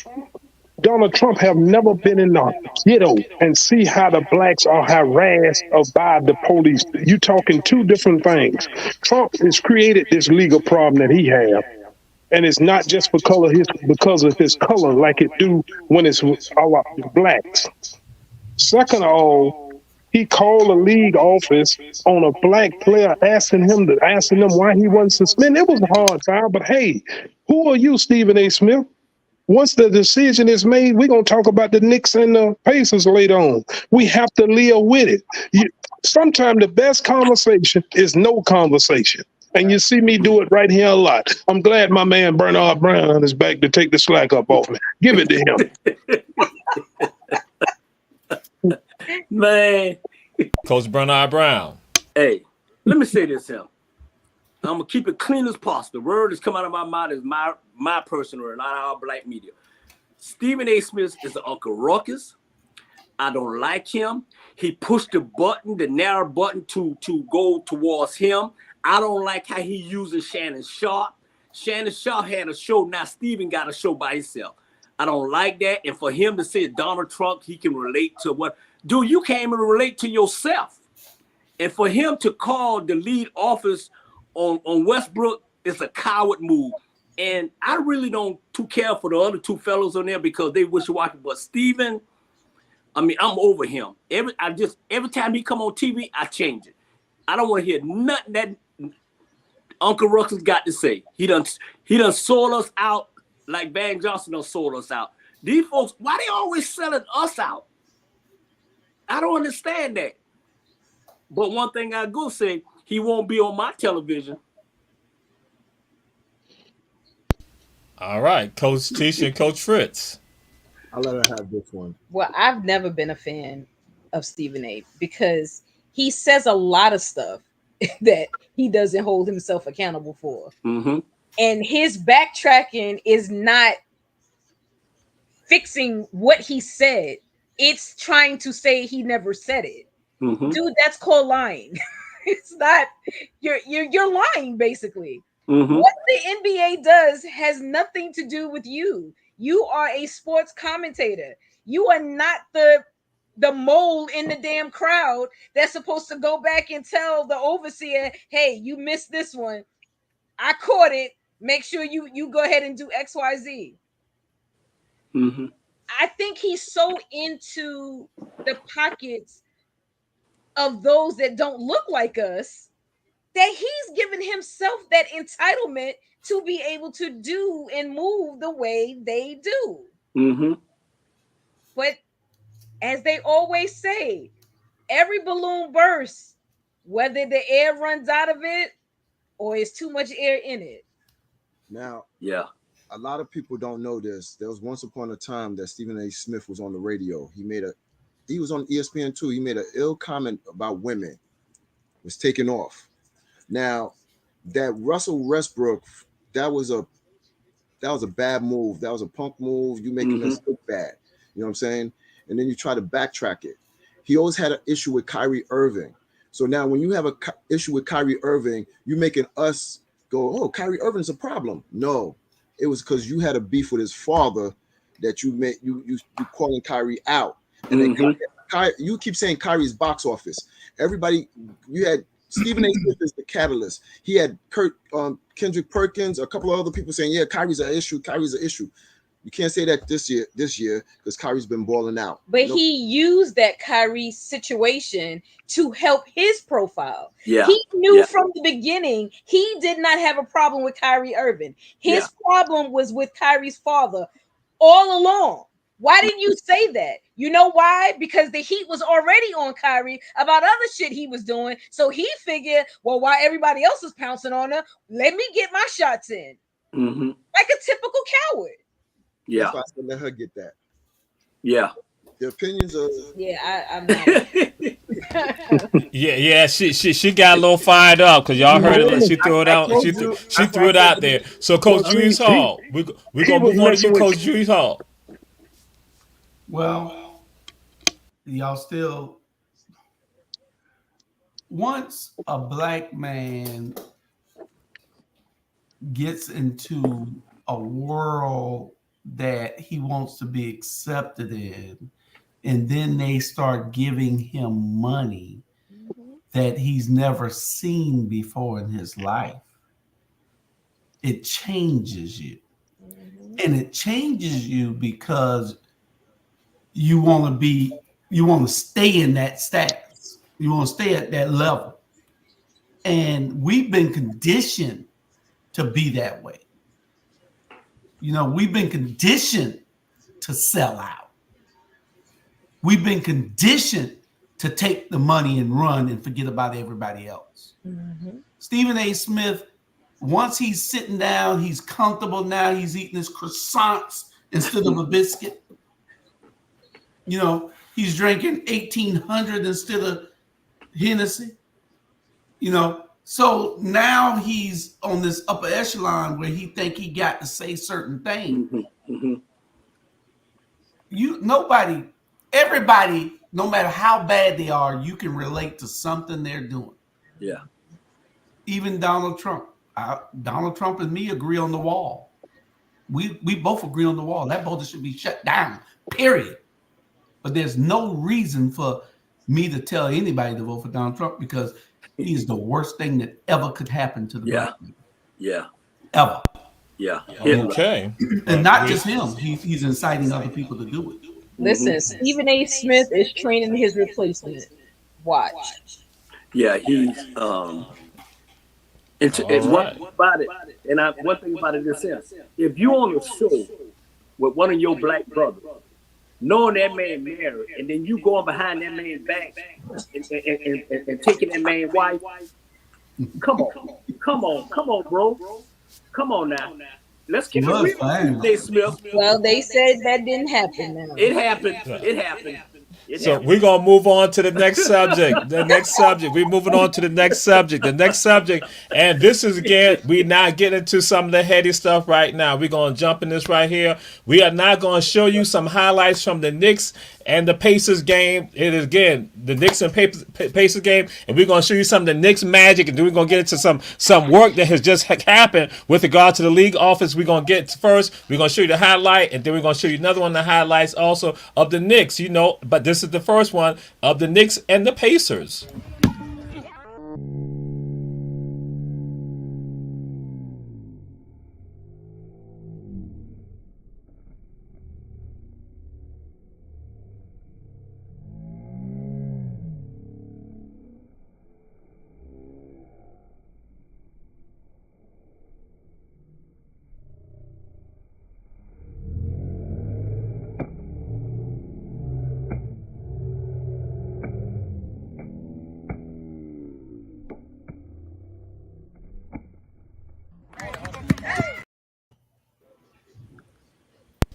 Donald Trump have never been in the ghetto and see how the blacks are harassed by the police. You talking two different things. Trump has created this legal problem that he have. And it's not just because of his color like it do when it's our blacks. Second of all, he called the league office on a black player asking them why he wasn't suspended. It was a hard foul, but hey, who are you, Stephen A. Smith? Once the decision is made, we're going to talk about the Knicks and the Pacers later on. We have to live with it. Sometimes the best conversation is no conversation. And you see me do it right here a lot. I'm glad my man Bernard Brown is back to take the slack up off me. Give it to him. Man. Coach Bernard Brown. Hey, let me say this here. I'm going to keep it clean as possible. The word that's come out of my mouth is my personal word, not our black media. Stephen A. Smith is an Uncle Ruckus. I don't like him. He pushed the narrow button to go towards him. I don't like how he uses Shannon Sharp. Shannon Sharp had a show. Now Stephen got a show by himself. I don't like that. And for him to say Donald Trump, he can relate to what? Dude, you can't even relate to yourself. And for him to call the lead office on Westbrook is a coward move. And I really don't too care for the other two fellows on there because they wishy-washy. But Stephen, I mean, I'm over him. Every time he come on TV, I change it. I don't want to hear nothing that Uncle Ruckus got to say. He done sold us out like Van Johnson done sold us out. These folks, why they always selling us out? I don't understand that. But one thing I go say, he won't be on my television. All right, Coach Tisha and Coach Fritz. I'll let her have this one. Well, I've never been a fan of Stephen A. because he says a lot of stuff that he doesn't hold himself accountable for. Mm-hmm. And his backtracking is not fixing what he said. It's trying to say he never said it. Mm-hmm. Dude, that's called lying. It's not, you're lying, basically. Mm-hmm. What the NBA does has nothing to do with you. You are a sports commentator. You are not the mole in the damn crowd that's supposed to go back and tell the overseer, hey, you missed this one. I caught it. Make sure you go ahead and do XYZ. Mm-hmm. I think he's so into the pockets of those that don't look like us that he's given himself that entitlement to be able to do and move the way they do. Mm-hmm. But as they always say, every balloon bursts, whether the air runs out of it or is too much air in it. Now, yeah, a lot of people don't know this. There was once upon a time that Stephen A. Smith was on the radio. He was on ESPN too. He made an ill comment about women. Was taken off. Now, that Russell Westbrook, that was a bad move. That was a punk move. You making us look bad. You know what I'm saying? And then you try to backtrack it. He always had an issue with Kyrie Irving. So now when you have an issue with Kyrie Irving, you making us go, oh, Kyrie Irving's a problem. No, it was because you had a beef with his father that you calling Kyrie out. And then you keep saying Kyrie's box office. Everybody, you had Stephen A. Smith is the catalyst. He had Kendrick Perkins, a couple of other people saying, yeah, Kyrie's an issue. You can't say that this year because Kyrie's been balling out. But he used that Kyrie situation to help his profile. Yeah. He knew from the beginning he did not have a problem with Kyrie Irving. His problem was with Kyrie's father all along. Why didn't you say that? You know why? Because the heat was already on Kyrie about other shit he was doing. So he figured, well, while everybody else is pouncing on her, let me get my shots in. Mm-hmm. Like a typical coward. Yeah. That's why I said let her get that. Yeah. The opinions of I'm not. Yeah. She got a little fired up because y'all heard it. She threw it out. She threw it out there. So, Coach Julius Hall, we're gonna move on to you, Coach Julius Hall. Well, y'all still. Once a black man gets into a world that he wants to be accepted in, and then they start giving him money that he's never seen before in his life, it changes you. And it changes you because you want to stay in that status. You want to stay at that level. And we've been conditioned to be that way. You know, we've been conditioned to sell out. We've been conditioned to take the money and run and forget about everybody else. Mm-hmm. Stephen A. Smith, once he's sitting down, he's comfortable now, he's eating his croissants instead of a biscuit. You know, he's drinking 1800 instead of Hennessy. You know, so now he's on this upper echelon where he think he got to say certain things. Mm-hmm. Everybody, no matter how bad they are, you can relate to something they're doing. Yeah. Even Donald Trump. Donald Trump and me agree on the wall. We both agree on the wall. That border should be shut down, period. But there's no reason for me to tell anybody to vote for Donald Trump because he is the worst thing that ever could happen to the black people. Yeah. Ever. Yeah. Okay. And not just him. He's inciting other people to do it. Listen, Stephen A. Smith is training his replacement. Watch. Yeah, he's and one about it, and one thing about it is this: if you on a show with one of your black brothers, knowing that man married, and then you going behind that man's back and taking that man's wife, come on, bro, come on now. Let's keep it real. Smith. Well, they said that didn't happen. Now. It happened. So we're going to move on to the next subject. We're moving on to the next subject. And this is, again, we're not getting into some of the heady stuff right now. We're going to jump in this right here. We are now going to show you some highlights from the Knicks and the Pacers game. It is, again, the Knicks and Pacers game. And we're going to show you some of the Knicks magic. And then we're going to get into some work that has just happened with regard to the league office. We're going to get first. We're going to show you the highlight. And then we're going to show you another one of the highlights also of the Knicks. You know, but this is the first one of the Knicks and the Pacers.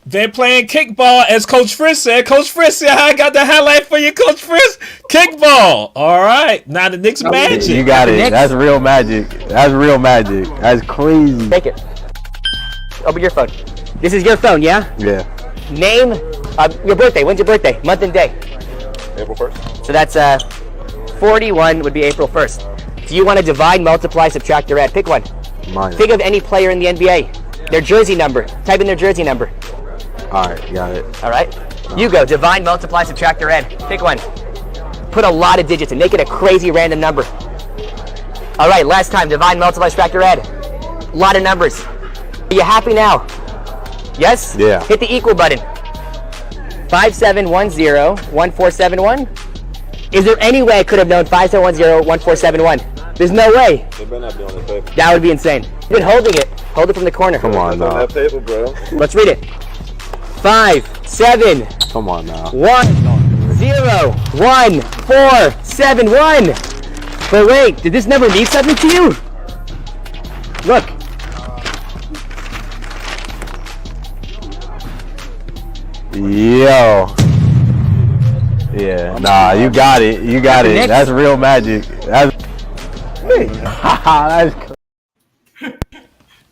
They're playing kickball, as Coach Fritz said. Coach Fritz said, I got the highlight for you, Coach Fritz. Kickball. All right. Now the Knicks magic. You got it. That's real magic. That's crazy. Take it. Open your phone. This is your phone, yeah? Yeah. Name your birthday. When's your birthday? Month and day. April 1st. So that's 41 would be April 1st. Do you want to divide, multiply, subtract, or add? Pick one. Mine. Think of any player in the NBA. Their jersey number. Type in their jersey number. All right, got it. All right. You go. Divide, multiply, subtract, or add. Pick one. Put a lot of digits and make it a crazy random number. All right, last time. Divide, multiply, subtract, or add. A lot of numbers. Are you happy now? Yes? Yeah. Hit the equal button. 5710-1471. Is there any way I could have known 5710-1471? There's no way. They better not be on the paper. That would be insane. You've been holding it. Hold it from the corner. Come on On now. that paper, bro. Let's read it. 5, 7, Come on now. 1, 0, 1, 4, 7, 1. But wait, did this number mean something to you? Look. Yo. Yeah. Nah, you got it. You got it. Next. That's real magic. That's that's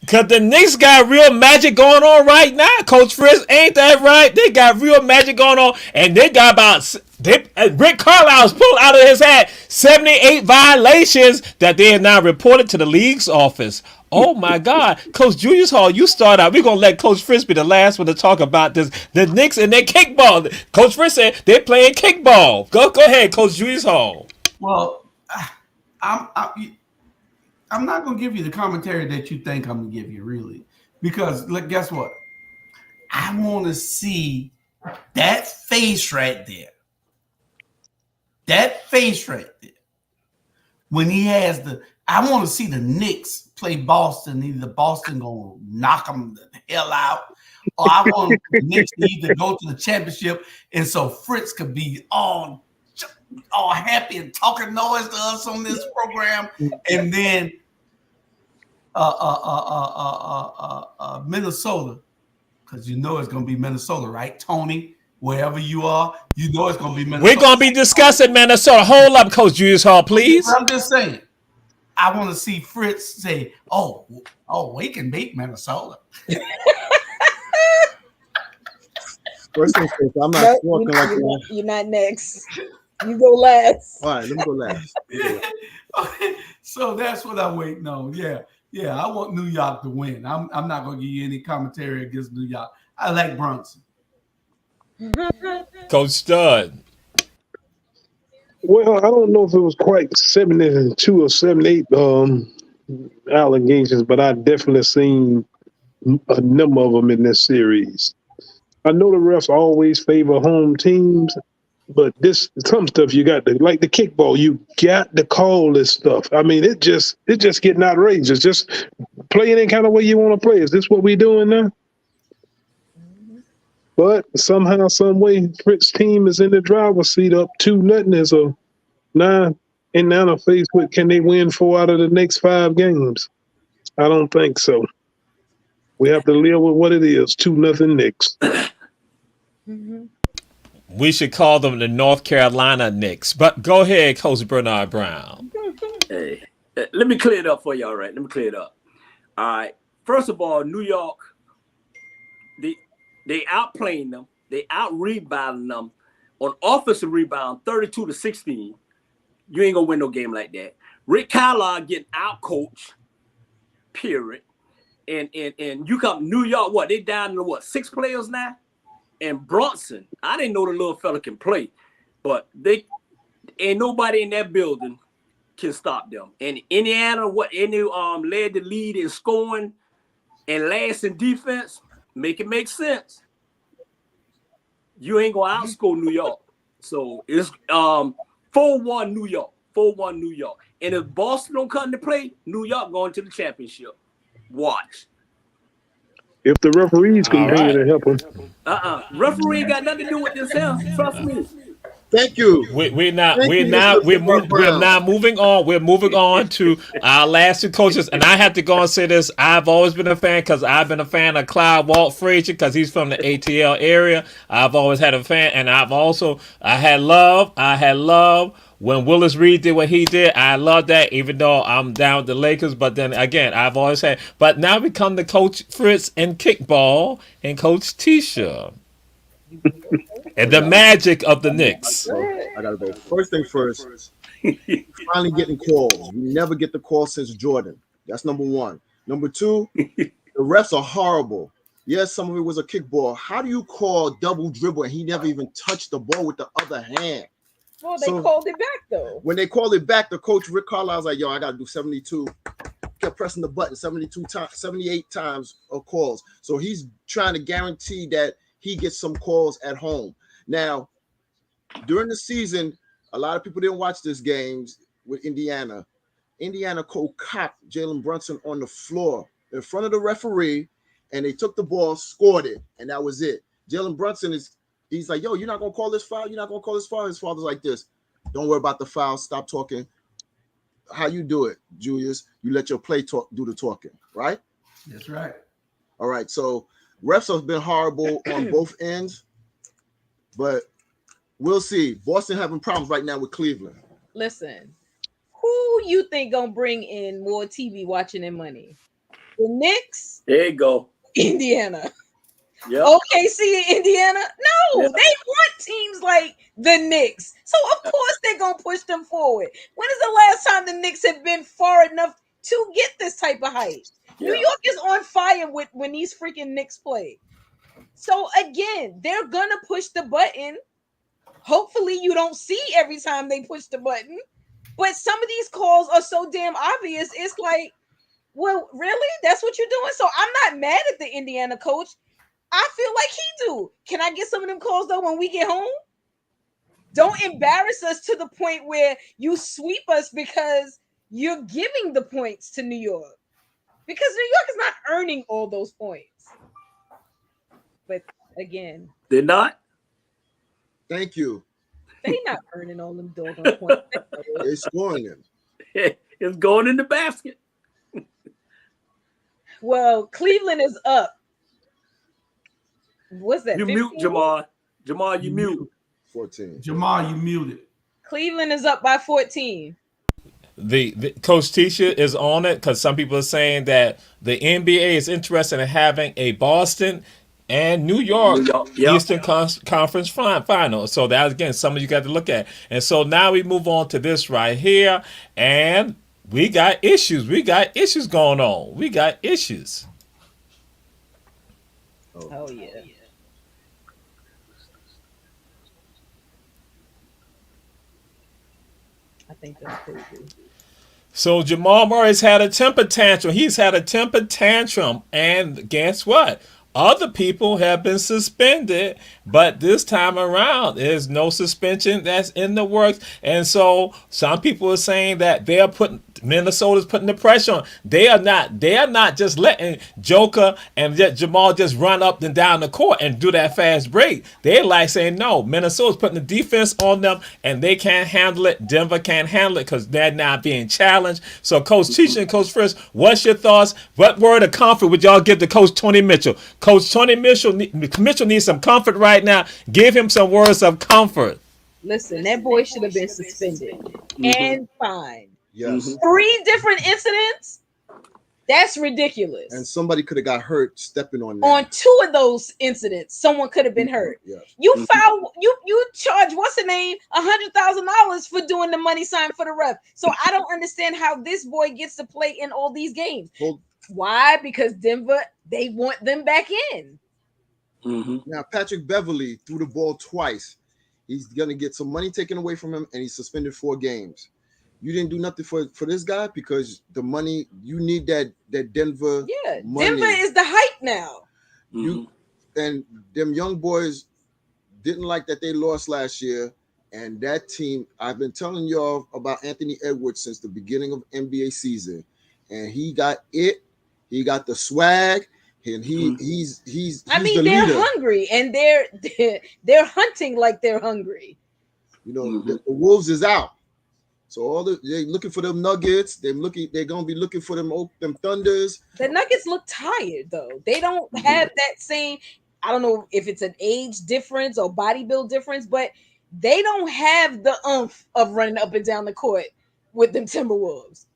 Cause the Knicks got real magic going on right now, Coach Fritz. Ain't that right? They got real magic going on, and they got Rick Carlisle's pulled out of his hat 78 violations that they have now reported to the league's office. Oh my God, Coach Julius Hall, you start out. We're gonna let Coach Fritz be the last one to talk about this. The Knicks and their kickball. Coach Fritz said they're playing kickball. Go ahead, Coach Julius Hall. Well, I'm not going to give you the commentary that you think I'm going to give you, really, because look, guess what? I want to see that face right there. That face right there. When he has I want to see the Knicks play Boston. Either Boston going to knock them the hell out, or I want the Knicks to either go to the championship, and so Fritz could be all happy and talking noise to us on this program, and then Minnesota, because you know it's going to be Minnesota, right, Tony? Wherever you are, you know it's going to be Minnesota. We're going to be discussing Minnesota. Hold up, Coach Julius Hall, please. I'm just saying. I want to see Fritz say, "Oh, we can beat Minnesota." First thing first, I'm not talking like that. You're not next. You go last. All right, let me go last. So that's what I'm waiting on. Yeah, I want New York to win. I'm not going to give you any commentary against New York. I like Brunson. Coach Stud. Well, I don't know if it was quite 72 or 78 allegations, but I definitely seen a number of them in this series. I know the refs always favor home teams, but some stuff you got to, like the kickball, you got to call this stuff. I mean, it just getting outrageous. Just play it any kind of way you want to play. Is this what we doing now? But somehow, some way, Fritz's team is in the driver's seat up 2-0 as of now. And now they're faced with, can they win 4 out of the next 5 games? I don't think so. We have to live with what it is, 2-0 Knicks. We should call them the North Carolina Knicks. But go ahead, Coach Bernard Brown. Hey, let me clear it up for you, all right? Let me clear it up. All right. First of all, New York, they outplaying them. They out-rebounding them on offensive rebound, 32-16. You ain't going to win no game like that. Rick Carlisle getting out-coached, period. And you come New York, what? They down to 6 players now? And Brunson, I didn't know the little fella can play, but they ain't nobody in that building can stop them. And Indiana, led the lead in scoring and last in defense. Make it make sense. You ain't gonna outscore New York. So it's 4-1 New York. 4-1 New York. And if Boston don't come to play, New York going to the championship. Watch. If the referees continue to help them. Referee ain't got nothing to do with this here. Trust me. Thank you. We're now moving on. We're moving on to our last 2 coaches, and I have to go and say this. I've always been a fan because I've been a fan of Clyde Walt Frazier because he's from the ATL area. I've always had a fan, and I had love when Willis Reed did what he did. I love that, even though I'm down with the Lakers. But then again, I've always had. But now we come to Coach Fritz and kickball and Coach Tisha. And the magic of the Knicks. I gotta go. First thing first, finally getting calls. We never get the call since Jordan. That's number 1. Number 2, the refs are horrible. Yes, some of it was a kickball. How do you call double dribble and he never even touched the ball with the other hand? Well, they called it back though. When they called it back, the coach Rick Carlisle was like, "Yo, I gotta do 72." kept pressing the button 72 times, 78 times of calls. So he's trying to guarantee that he gets some calls at home. Now, during the season, a lot of people didn't watch this games with Indiana. Indiana co-copped Jalen Brunson on the floor in front of the referee, and they took the ball, scored it, and that was it. Jalen Brunson he's like, yo, you're not going to call this foul? You're not going to call this foul? His father's like this. Don't worry about the foul. Stop talking. How you do it, Julius? You let your play do the talking, right? That's right. All right. So refs have been horrible on both ends, but we'll see. Boston having problems right now with Cleveland. Listen, who you think gonna bring in more TV watching and money? The Knicks? There you go. Indiana. Yep. OKC and Indiana? No, Yep. they want teams like the Knicks. So of course they're gonna push them forward. When is the last time the Knicks have been far enough to get this type of height? Yeah. New York is on fire when these freaking Knicks play. So again, they're gonna push the button. Hopefully you don't see every time they push the button. But some of these calls are so damn obvious. It's like, well, really? That's what you're doing? So I'm not mad at the Indiana coach. I feel like he do. Can I get some of them calls though when we get home? Don't embarrass us to the point where you sweep us because you're giving the points to New York. Because New York is not earning all those points. But again, they're not. Thank you. They not earning all them doggone points. They're scoring them. It's going in the basket. Well, Cleveland is up. What's that? You 15? mute, Jamal. Jamal, you mute. 14. Jamal, you muted. Cleveland is up by 14. The Coach Tisha is on it because some people are saying that the NBA is interested in having a Boston and New York Eastern Conference final. So that, again, some of you got to look at. And so now we move on to this right here, and we got issues. We got issues going on. We got issues. Oh yeah. I think that's crazy. So Jamal Murray's had a temper tantrum. He's had a temper tantrum. And guess what? Other people have been suspended, but this time around, there's no suspension that's in the works. And so some people are saying that Minnesota's putting the pressure on. They are not just letting Joker and Jamal just run up and down the court and do that fast break. They're like saying, no, Minnesota's putting the defense on them and they can't handle it. Denver can't handle it because they're not being challenged. So Coach Tisha and Coach Fritz, what's your thoughts? What word of comfort would y'all give to Coach Tony Mitchell? Coach Tony Mitchell needs some comfort right now. Give him some words of comfort. Listen, that boy should have been suspended and fined. Yes. 3 different incidents? That's ridiculous. And somebody could have got hurt stepping on that. On 2 of those incidents, someone could have been hurt. Yes. You charge what's the name $100,000 for doing the money sign for the ref. So I don't understand how this boy gets to play in all these games. Why? Because Denver, they want them back in. Now Patrick Beverly threw the ball twice. He's gonna get some money taken away from him, and he's suspended 4 games. You didn't do nothing for this guy because the money, you need that Denver. Yeah, money. Denver is the hype now. You and them young boys didn't like that they lost last year, and that team. I've been telling y'all about Anthony Edwards since the beginning of NBA season, and he got it. He got the swag, and he's I mean, the they're leader. hungry, and they're hunting like they're hungry. You know, the Wolves is out. So they're looking for them Nuggets. They're gonna be looking for them Thunders. The Nuggets look tired though. They don't have that same. I don't know if it's an age difference or body build difference, but they don't have the oomph of running up and down the court with them Timberwolves.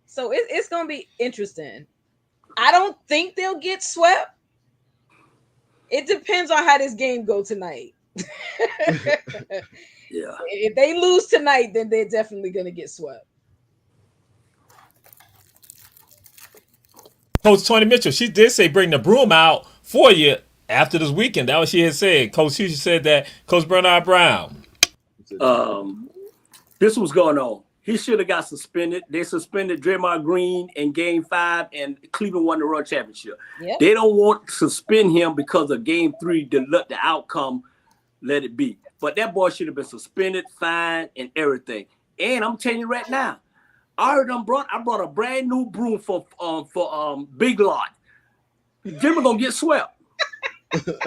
So it's gonna be interesting. I don't think they'll get swept. It depends on how this game go tonight. Yeah. If they lose tonight, then they're definitely going to get swept. Coach Tony Mitchell, she did say bring the broom out for you after this weekend. That was what she had said. Coach Tisha said that. Coach Bernard Brown. This was going on. He should have got suspended. They suspended Draymond Green in Game 5, and Cleveland won the World Championship. Yep. They don't want to suspend him because of Game 3 to let the outcome let it be. But that boy should have been suspended, fined, and everything. And I'm telling you right now, I brought a brand new broom for Big Lot. Denver gonna get swept.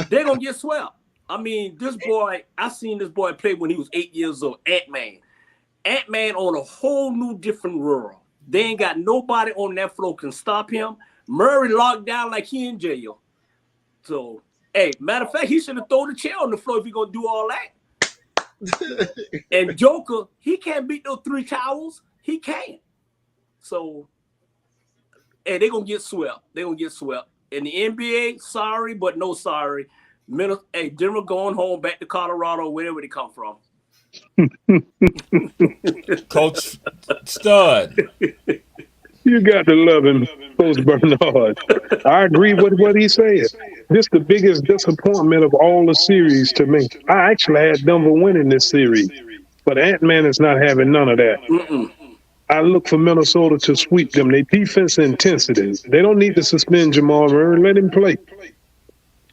They're gonna get swept. I mean, this boy, I seen this boy play when he was 8 years old. Ant-Man on a whole new different world. They ain't got nobody on that floor can stop him. Murray locked down like he in jail. So, hey, matter of fact, he should have thrown the chair on the floor if he gonna do all that. And Joker, he can't beat those 3 towels. He can't. So, hey, they're gonna get swept. They're gonna get swept. In the NBA, sorry, but no sorry. Hey, Denver going home back to Colorado, wherever they come from. Coach Stud. You got to love him, Coach Bernard. I agree with what he said. This is the biggest disappointment of all the series to me. I actually had Denver winning this series, but Ant-Man is not having none of that. I look for Minnesota to sweep them. Their defense intensity. They don't need to suspend Jamal Murray. Let him play.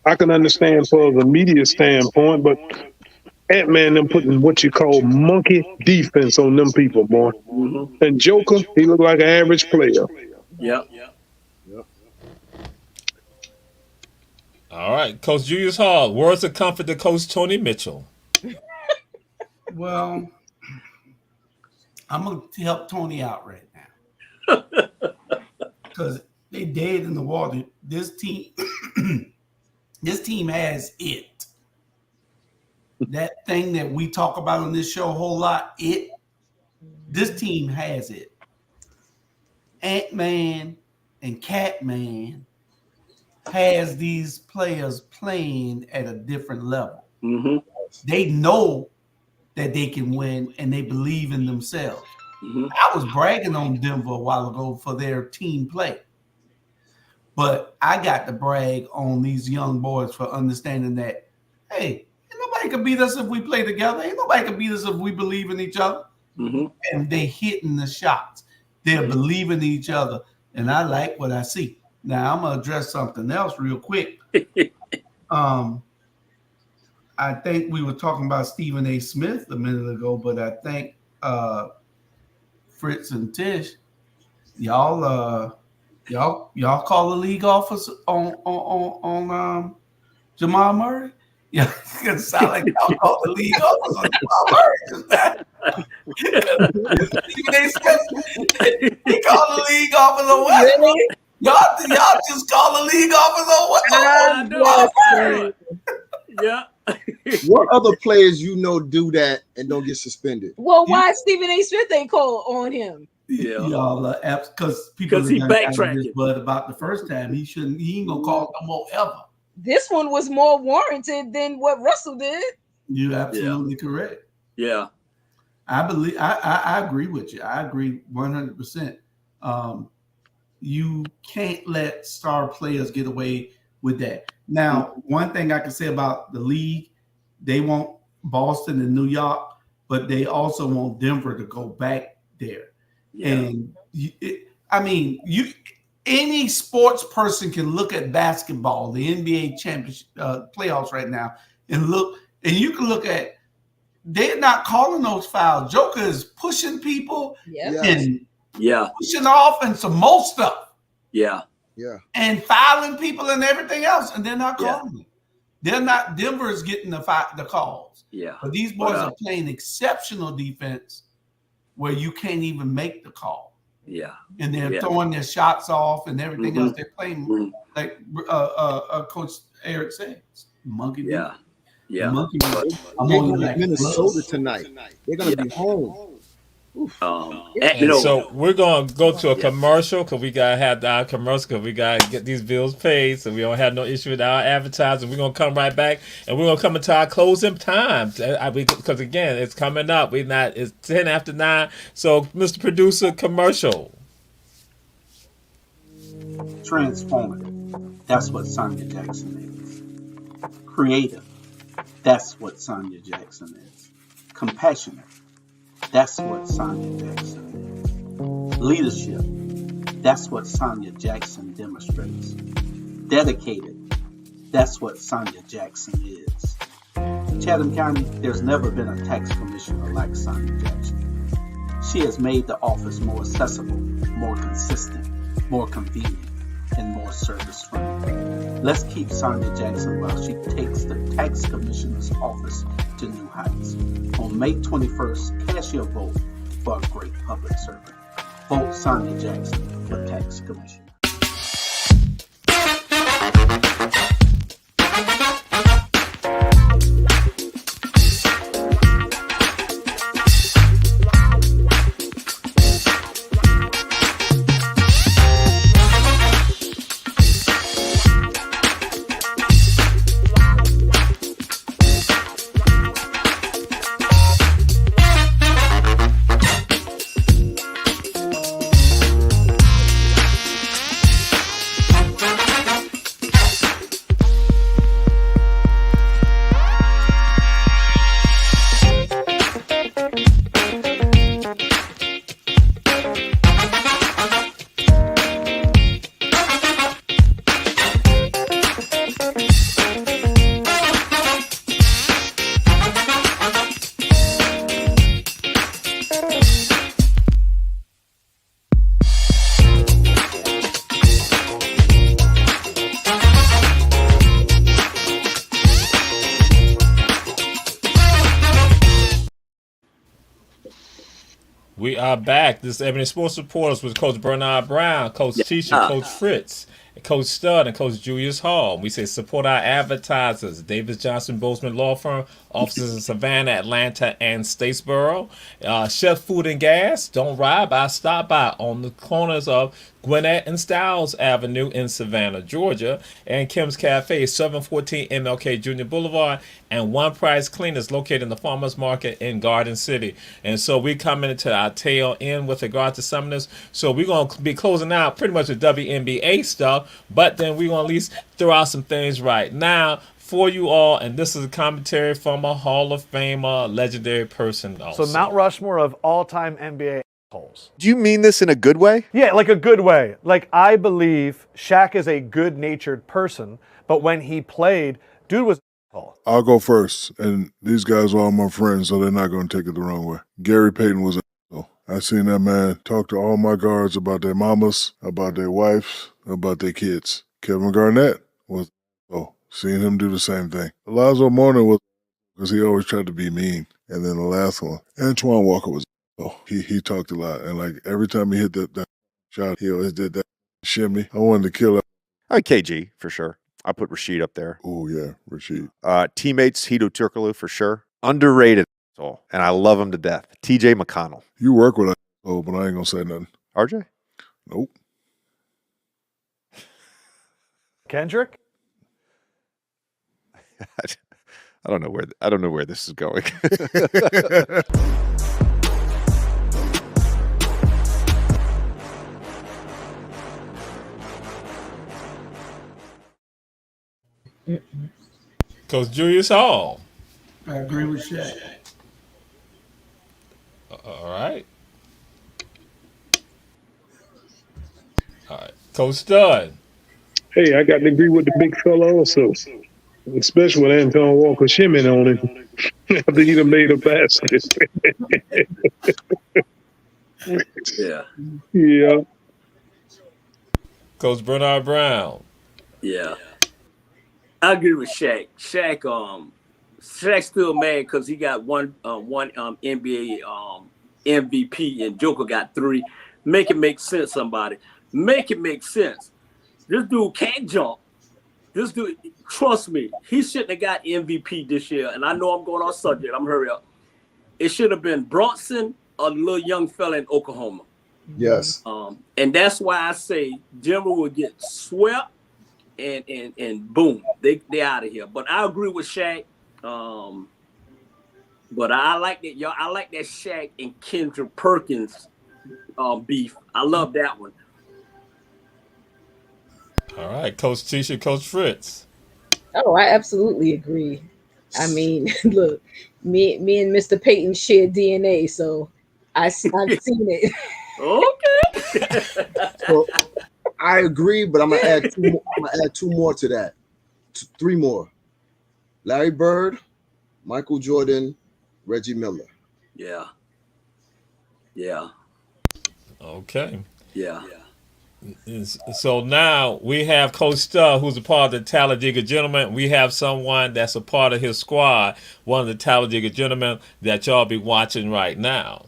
I can understand for the media standpoint, but Ant-Man them putting what you call monkey defense on them people, boy. And Joker, he looked like an average player. Yep. All right, Coach Julius Hall. Words of comfort to Coach Tony Mitchell. Well, I'm going to help Tony out right now. Because they dead in the water. This team has it. That thing that we talk about on this show a whole lot, this team has it. Ant-Man and Cat-Man has these players playing at a different level. They know that they can win, and they believe in themselves. I was bragging on Denver a while ago for their team play. But I got to brag on these young boys for understanding that, hey, nobody can beat us if we play together. Ain't nobody can beat us if we believe in each other. And they hitting the shots. They're believing in each other. And I like what I see. Now, I'm going to address something else real quick. I think we were talking about Stephen A. Smith a minute ago, but I think Fritz and Tish, y'all call the league office on Jamal Murray? Yeah, it's gonna sound like y'all call the league office on Jamal Murray. Stephen A. Smith, he called the league office on what? Really? Y'all just call the league office on what? Yeah. What other players you know do that and don't get suspended? Well, why Stephen A. Smith ain't call on him? Y'all, because he backtracking. But about the first time, he ain't gonna call no more ever. This one was more warranted than what Russell did. You're absolutely correct. Yeah. I agree with you. I agree 100%. You can't let star players get away with that. Now, one thing I can say about the league, they want Boston and New York, but they also want Denver to go back there. And any sports person can look at basketball, the NBA championship playoffs right now, and you can look at, they're not calling those fouls. Joker is pushing people and pushing off and some more stuff. And fouling people and everything else, and they're not calling it. They're not. Denver is getting the calls. But these boys are playing exceptional defense where you can't even make the call. And they're throwing their shots off and everything else. They're playing like Coach Eric said, monkey. Monkey. Minnesota tonight. They're gonna be home. So we're going to go to a commercial because we got to have our commercial because we got to get these bills paid so we don't have no issue with our advertising. We're going to come right back and we're going to come into our closing time because, again, it's coming up. It's 10 after 9. So, Mr. Producer, commercial. Transformative. That's what Sonya Jackson is. Creative. That's what Sonya Jackson is. Compassionate. That's what Sonya Jackson is. Leadership. That's what Sonya Jackson demonstrates. Dedicated. That's what Sonya Jackson is. Chatham County, there's never been a tax commissioner like Sonya Jackson. She has made the office more accessible, more consistent, more convenient, and more service-friendly. Let's keep Sonya Jackson while she takes the tax commissioner's office to new heights. On May 21st, cast your vote for a great public servant. Vote Sonya Jackson for tax commissioner. We are back. This is Ebony Sports Reporters with Coach Bernard Brown, Coach Tisha, Coach Fritz, Coach Stud, and Coach Julius Hall. We say support our advertisers. Davis Johnson Bozeman Law Firm, offices in Savannah, Atlanta, and Statesboro. Chef Food and Gas. Don't ride by, stop by on the corners of Gwinnett and Stiles Avenue in Savannah, Georgia. And Kim's Cafe, 714 MLK Jr. Boulevard. And One Price Cleaners located in the Farmers Market in Garden City. And so we coming into our tail end with regard to some of this. So we're going to be closing out pretty much with WNBA stuff, but then we're going to at least throw out some things right now for you all. And this is a commentary from a Hall of Famer, legendary person also. So Mount Rushmore of all-time NBA assholes. Do you mean this in a good way? Yeah, like a good way. Like, I believe Shaq is a good-natured person, but when he played, dude was I'll go first, and these guys are all my friends, so they're not going to take it the wrong way. Gary Payton was an asshole. I seen that man talk to all my guards about their mamas, about their wives, about their kids. Kevin Garnett was seen him do the same thing. Alonzo Mourning was because he always tried to be mean. And then the last one, Antoine Walker was he talked a lot, and like every time he hit that shot, he always did that shimmy. I wanted to kill him. KG for sure. I put Rashid up there. Oh, yeah, Rashid. Teammates, Hito Turkoglu for sure. Underrated asshole, and I love him to death. TJ McConnell. You work with but I ain't going to say nothing. RJ? Nope. Kendrick? I don't know where this is going. Coach Julius Hall. I agree with Shaq. All right. All right. Coach Stud. Hey, I got to agree with the big fella also, especially with Anton Walker shimming on him after he done made a basket. Yeah. Yeah. Coach Bernard Brown. Yeah. I agree with Shaq. Shaq's still mad because he got one NBA MVP and Joker got 3. Make it make sense, somebody. Make it make sense. This dude can't jump. This dude, trust me, he shouldn't have got MVP this year. And I know I'm going off subject. I'm hurry up. It should have been Bronson or the little young fella in Oklahoma. Yes. And that's why I say Denver will get swept. And boom, they out of here. But I agree with Shaq. But I like that, y'all. I like that Shaq and Kendrick Perkins beef. I love that one. All right, Coach Tisha, Coach Fritz. Oh, I absolutely agree. I mean, look, me and Mr. Payton share DNA, so I've seen it. Okay. So I agree, but I'm gonna add two more. I'm gonna add two more to that. Three more. Larry Bird, Michael Jordan, Reggie Miller. Yeah. Yeah. Okay. Yeah. So now we have Coach Stud, who's a part of the Talladega Gentlemen. We have someone that's a part of his squad, one of the Talladega Gentlemen that y'all be watching right now.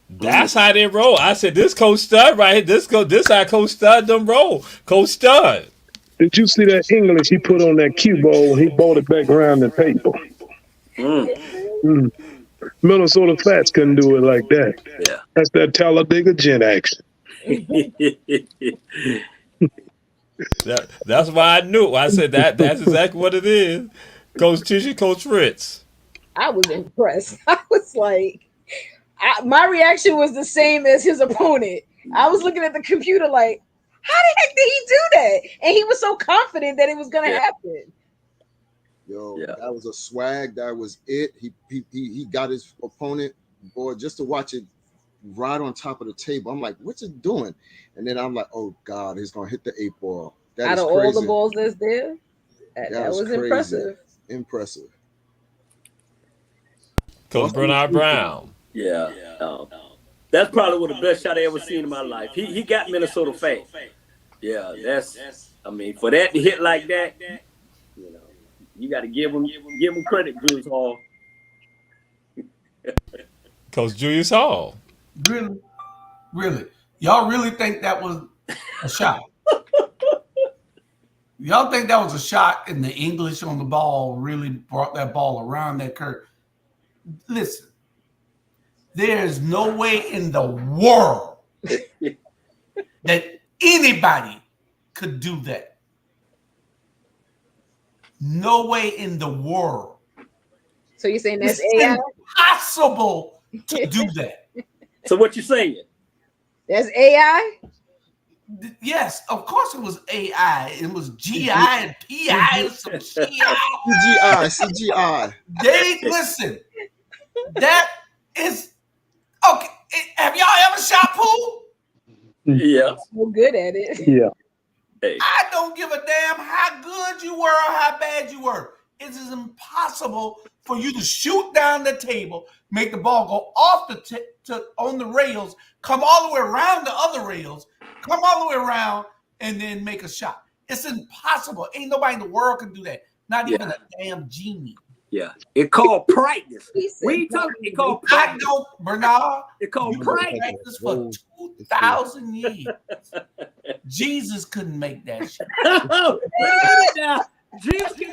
That's how they roll. I said, this Coach Stud right here. This how Coach Stud them roll. Coach Stud. Did you see that English he put on that cue ball when he bought it back around the table? Minnesota Fats couldn't do it like that. Yeah. That's that Talladega Gent action. That's why I knew. I said that's exactly what it is. Coach Tisha, Coach Fritz. I was impressed. I was like, my reaction was the same as his opponent. I was looking at the computer like, how the heck did he do that? And he was so confident that it was going to happen. Yo, that was a swag. That was it. He got his opponent, boy, just to watch it right on top of the table. I'm like, what's it doing? And then I'm like, oh God, he's gonna hit the 8-ball. Out of all the balls that's there, that was crazy. impressive. Impressive. Coach Bernard Brown. Yeah. That's probably one of the best shot I ever seen in my life. He got Minnesota fans. Yeah, I mean, for that to hit like that, you know, you got to give him credit, Julius Hall. Coach Julius Hall. Really? Y'all really think that was a shot? Y'all think that was a shot and the English on the ball really brought that ball around that curve? Listen, there's no way in the world that anybody could do that. No way in the world. So you're saying that's it's AI? impossible to do that. So what you saying? That's AI? Yes, of course it was AI. It was GI and PI and some CGI. CGI. They listen. That is okay. Have y'all ever shot pool? Yeah. We're good at it. Yeah. Hey. I don't give a damn how good you were or how bad you were. It is impossible for you to shoot down the table, make the ball go off on the rails, come all the way around the other rails, come all the way around, and then make a shot. It's impossible. Ain't nobody in the world can do that. Not even a damn genie. Yeah. It called practice. We talking it called practice. I know, Bernard. It called practice for 2,000 years. Jesus couldn't make that shit.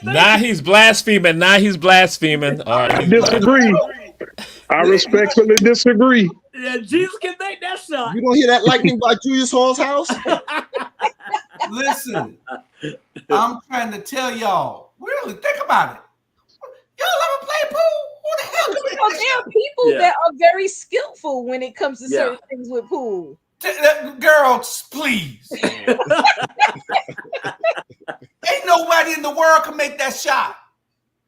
Now he's blaspheming. All right. I disagree. I respectfully disagree. Yeah, Jesus can make that shot. You don't hear that lightning by Julius Hall's house? Listen, I'm trying to tell y'all. Really, think about it. Y'all ever play pool? Who the hell can make this There are people that are very skillful when it comes to certain things with pool. Girls, please. Ain't nobody in the world can make that shot.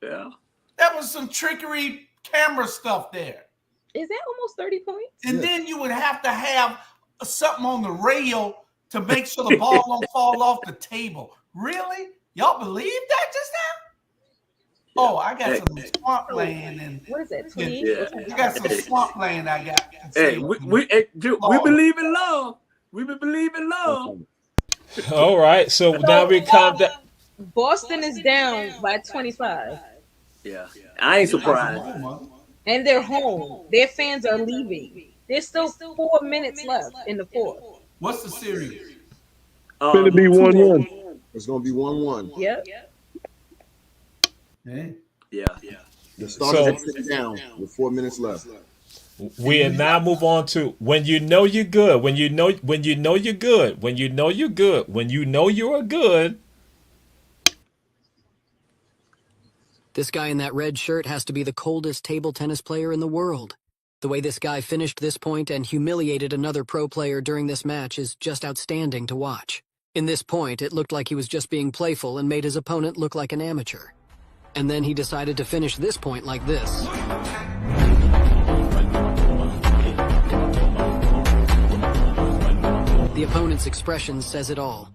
Yeah. That was some trickery camera stuff there. Is that almost 30 points? And then you would have to have something on the rail to make sure the ball don't fall off the table. Really? Y'all believe that just now? Oh, I got some swamp land and what is that? 20? You got some swamp land I got. Hey, we believe in love. We believe in love. All right. So now we come down. Boston is down by 25. Yeah. I ain't surprised. And they're home. Their fans are leaving. There's still 4 minutes left in the fourth. What's the series? It's going to be 1-1. It's going to be 1-1. Yep. Hey. Yeah. The Stars are sitting down with 4 minutes left. We now move on to when you know you're good. When you know you're good. When you know you're good. When you know you're good. This guy in that red shirt has to be the coldest table tennis player in the world. The way this guy finished this point and humiliated another pro player during this match is just outstanding to watch. In this point, it looked like he was just being playful and made his opponent look like an amateur. And then he decided to finish this point like this. The opponent's expression says it all.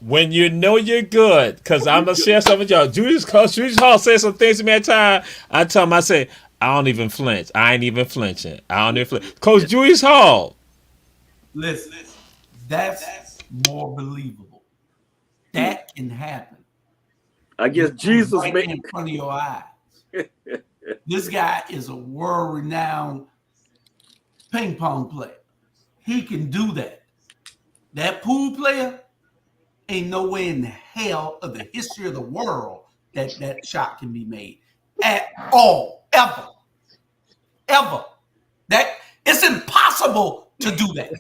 When you know you're good, because I'm going to share some with y'all. Julius Hall said some things to me at time. I tell him, I say, I don't even flinch. I ain't even flinching. I don't even flinch. Coach Julius Hall. Listen, that's more believable. That can happen. I guess Jesus right made in front of your eyes. This guy is a world-renowned ping pong player. He can do that. That pool player ain't no way in the hell of the history of the world that that shot can be made at all, ever. That it's impossible to do that.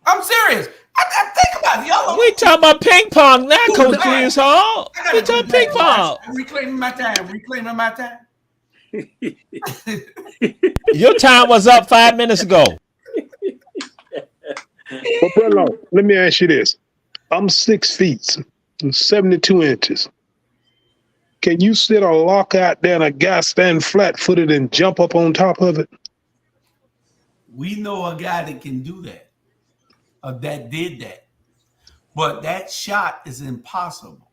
I'm serious. I think about it, y'all. We talking about ping pong now, Coach Julius Hall. We talking ping pong. I'm reclaiming my time. Your time was up 5 minutes ago. But brother, let me ask you this. I'm 6 feet, 72 inches. Can you sit a lock out there and a guy stand flat-footed and jump up on top of it? We know a guy that can do that, that did that. But that shot is impossible.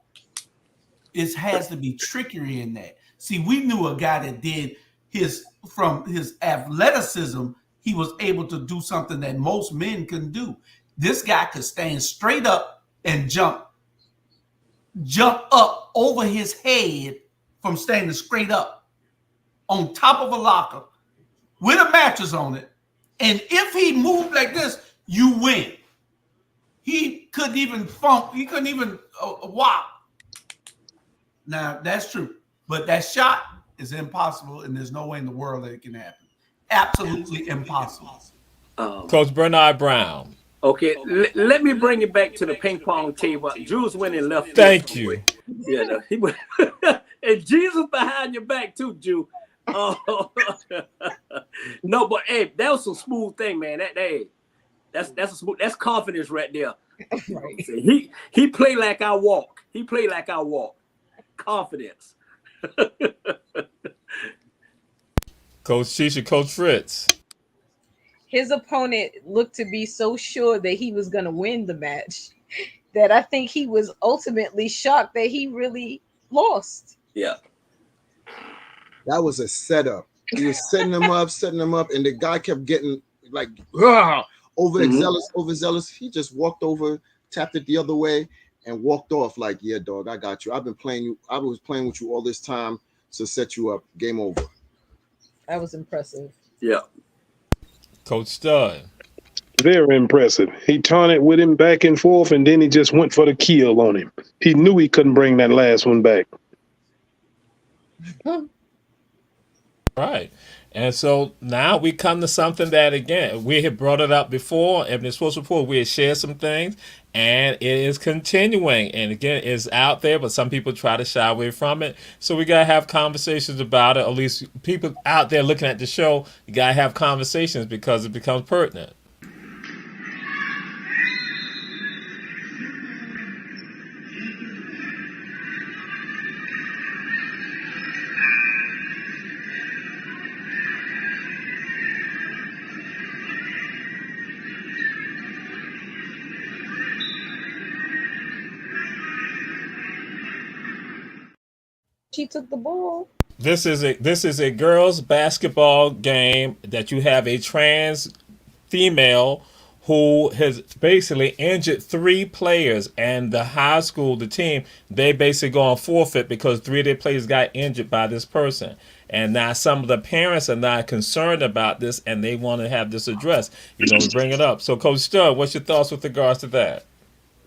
It has to be trickery in that. See, we knew a guy that did from his athleticism, he was able to do something that most men couldn't do. This guy could stand straight up and jump up over his head from standing straight up on top of a locker with a mattress on it. And if he moved like this, you win. He couldn't even funk. He couldn't even whop. Now, that's true. But that shot is impossible, and there's no way in the world that it can happen. Absolutely impossible. Coach Bernard Brown. Okay, let me bring it back to the ping pong table. Jules went and left. Thank you. Yeah, no, he went. And Jesus behind your back too, Jew. No, but hey, that was some smooth thing, man. That's a smooth. That's confidence right there. Right. He played like I walk. Confidence. Coach Tisha, Coach Fritz. His opponent looked to be so sure that he was going to win the match that I think he was ultimately shocked that he really lost. Yeah. That was a setup. He was setting them up, and the guy kept getting like overzealous. He just walked over, tapped it the other way, and walked off like, yeah, dog, I got you. I was playing with you all this time to set you up. Game over. That was impressive. Yeah. Coach Stud. Very impressive. He taunted with him back and forth, and then he just went for the kill on him. He knew he couldn't bring that last one back. Right. And so now we come to something that, again, we had brought it up before. Ebony Sports Report, we had shared some things, and it is continuing. And again, it's out there, but some people try to shy away from it. So we got to have conversations about it. At least people out there looking at the show, you got to have conversations because it becomes pertinent. She took the ball. This is a girls' basketball game that you have a trans female who has basically injured 3 players, and the high school, the team, they basically go on forfeit because 3 of their players got injured by this person. And now some of the parents are not concerned about this, and they want to have this addressed. We bring it up. So, Coach Stud, what's your thoughts with regards to that?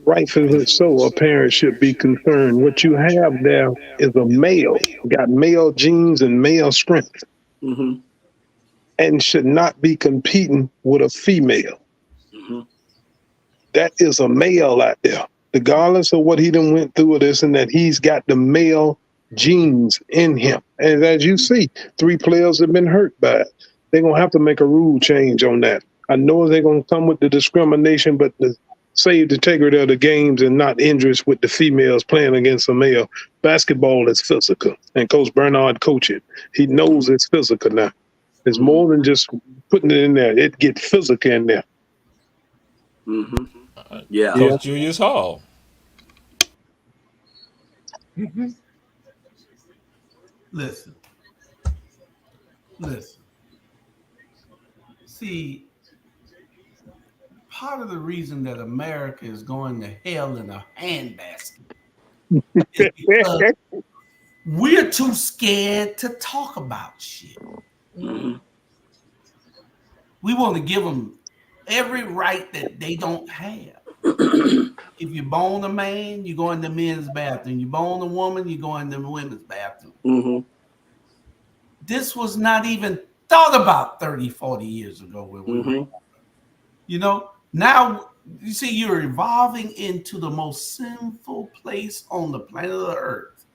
Rightfully so, a parent should be concerned. What you have there is a male, got male genes and male strength, and should not be competing with a female. that is a male out there. Regardless of what he done went through or this and that, he's got the male genes in him. And as you see, 3 players have been hurt by it. They're going to have to make a rule change on that. I know they're going to come with the discrimination, but to save the integrity of the games and not injuries with the females playing against the male. Basketball is physical, and Coach Bernard coach it. He knows it's physical now. It's more than just putting it in there. It get physical in there. Mm-hmm. Yeah. Coach Julius Hall. Listen. See, part of the reason that America is going to hell in a handbasket is because we're too scared to talk about shit. Mm-hmm. We want to give them every right that they don't have. If you bone a man, you go in the men's bathroom. You bone a woman, you go in the women's bathroom. Mm-hmm. This was not even thought about 30, 40 years ago when we were, you know, now you see you're evolving into the most sinful place on the planet of the earth.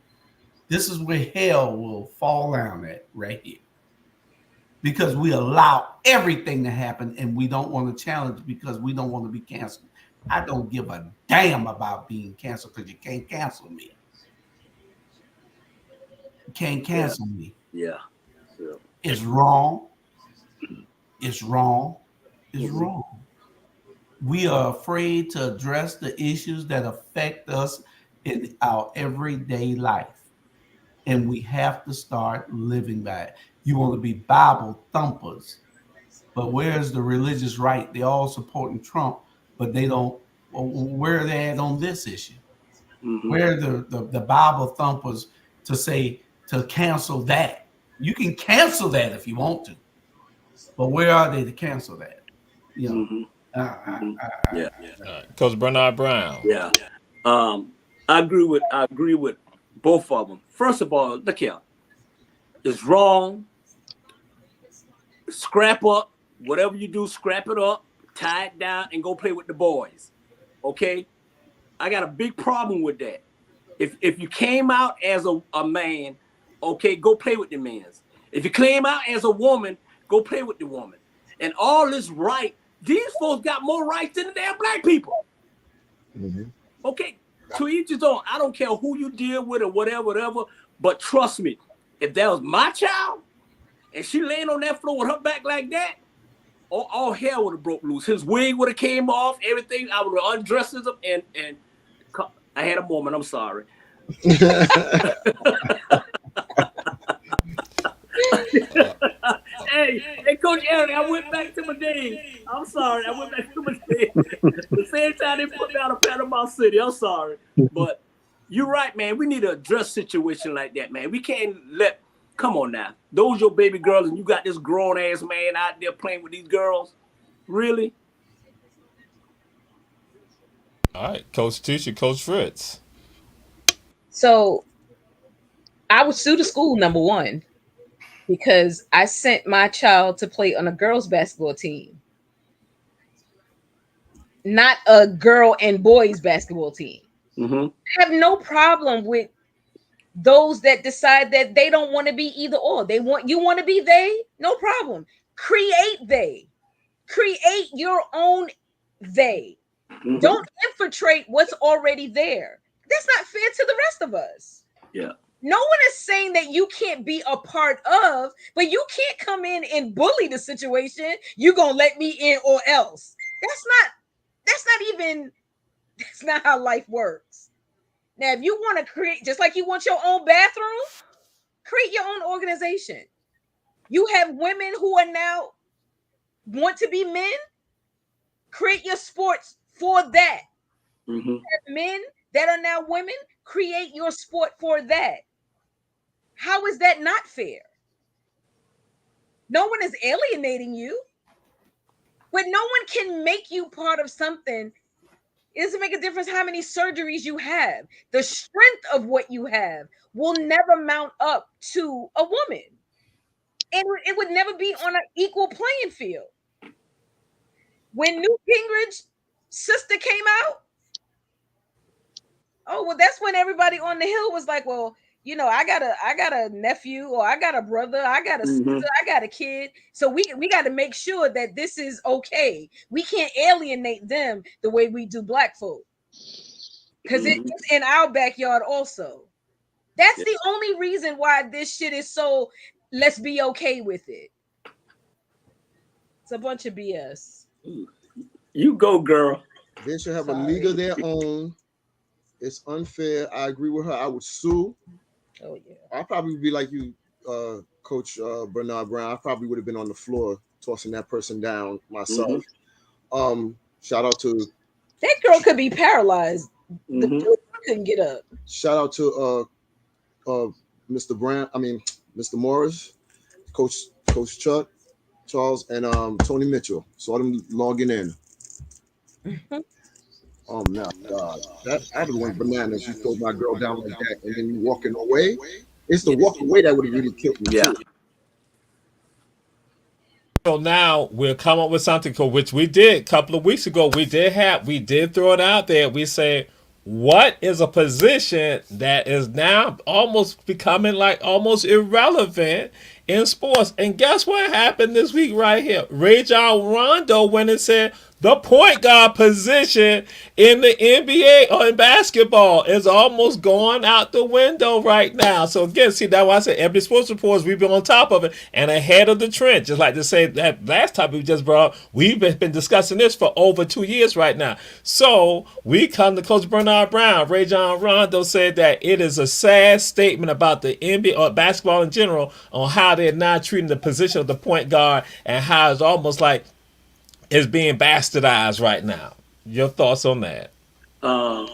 This is where hell will fall down at right here. Because we allow everything to happen and we don't want to challenge because we don't want to be canceled. I don't give a damn about being canceled because you can't cancel me. You can't cancel me. Yeah. It's wrong. It's wrong. It's wrong. We are afraid to address the issues that affect us in our everyday life. And we have to start living by it. You want to be Bible thumpers, but where's the religious right? They're all supporting Trump, but they don't. Where are they at on this issue? Where are the Bible thumpers to say to cancel that? You can cancel that if you want to, but where are they to cancel that? You know, Coach Bernard Brown. Yeah. I agree with both of them. First of all, look here. It's wrong. Scrap up. Whatever you do, scrap it up, tie it down, and go play with the boys. Okay? I got a big problem with that. If you came out as a man, okay, go play with the men. If you came out as a woman, go play with the woman. And all this right, these folks got more rights than the damn black people. Okay, to each his own. I don't care who you deal with or whatever, but trust me, if that was my child and she laying on that floor with her back like that, all hell would have broke loose. His wig would have came off, everything. I would have undressed him and I had a moment. I'm sorry. Hey, Coach Aaron, I went back to my days. I'm sorry. I went back to my days. The same time they put me out of Panama City. I'm sorry. But you're right, man. We need to address situation like that, man. We can't come on now. Those your baby girls and you got this grown-ass man out there playing with these girls. Really? All right, Coach Teacher, Coach Fritz. So I would sue the school, number one, because I sent my child to play on a girls' basketball team, not a girl and boys basketball team. I have no problem with those that decide that they don't want to be either or. You want to be they, no problem. Create your own they. Don't infiltrate what's already there. That's not fair to the rest of us. Yeah. No one is saying that you can't be a part of, but you can't come in and bully the situation. You're gonna let me in or else. That's not how life works. Now, if you want to create, just like you want your own bathroom, create your own organization. You have women who are now want to be men. Create your sports for that. You have men that are now women. Create your sport for that. How is that not fair? No one is alienating you, but no one can make you part of something. It doesn't make a difference how many surgeries you have. The strength of what you have will never mount up to a woman. And it would never be on an equal playing field. When Newt Gingrich sister came out. Oh, well, that's when everybody on the hill was like, well, you know, I got a nephew, or I got a brother, I got a sister, I got a kid. So we got to make sure that this is okay. We can't alienate them the way we do black folk. Because it's in our backyard also. That's the only reason why this shit is so, let's be okay with it. It's a bunch of BS. You go, girl. They should have a league of their own. It's unfair. I agree with her. I would sue. Oh yeah. I'd probably be like you, Coach Bernard Brown. I probably would have been on the floor tossing that person down myself. Shout out to that girl. Could be paralyzed. The dude couldn't get up. Shout out to Mr. Brown. Mr. Morris, Coach Chuck, Charles, and Tony Mitchell. Saw them logging in. Oh my God! I would have went bananas. You throw my girl down like that, and then you walking away. It's the walking away that would have really killed me. Yeah. Too. So now we'll come up with something, which we did a couple of weeks ago. We did throw it out there. We say, what is a position that is now almost becoming like almost irrelevant in sports? And guess what happened this week right here? Rajon Rondo went and said the point guard position in the NBA or in basketball is almost going out the window right now. So again, see, that's why I said every sports reports, we've been on top of it and ahead of the trend. Just like to say that last topic we just brought up, we've been discussing this for over 2 years right now. So we come to Coach Bernard Brown. Rajon Rondo said that it is a sad statement about the NBA or basketball in general on how they're not treating the position of the point guard and how it's almost like it's being bastardized right now. Your thoughts on that? Well,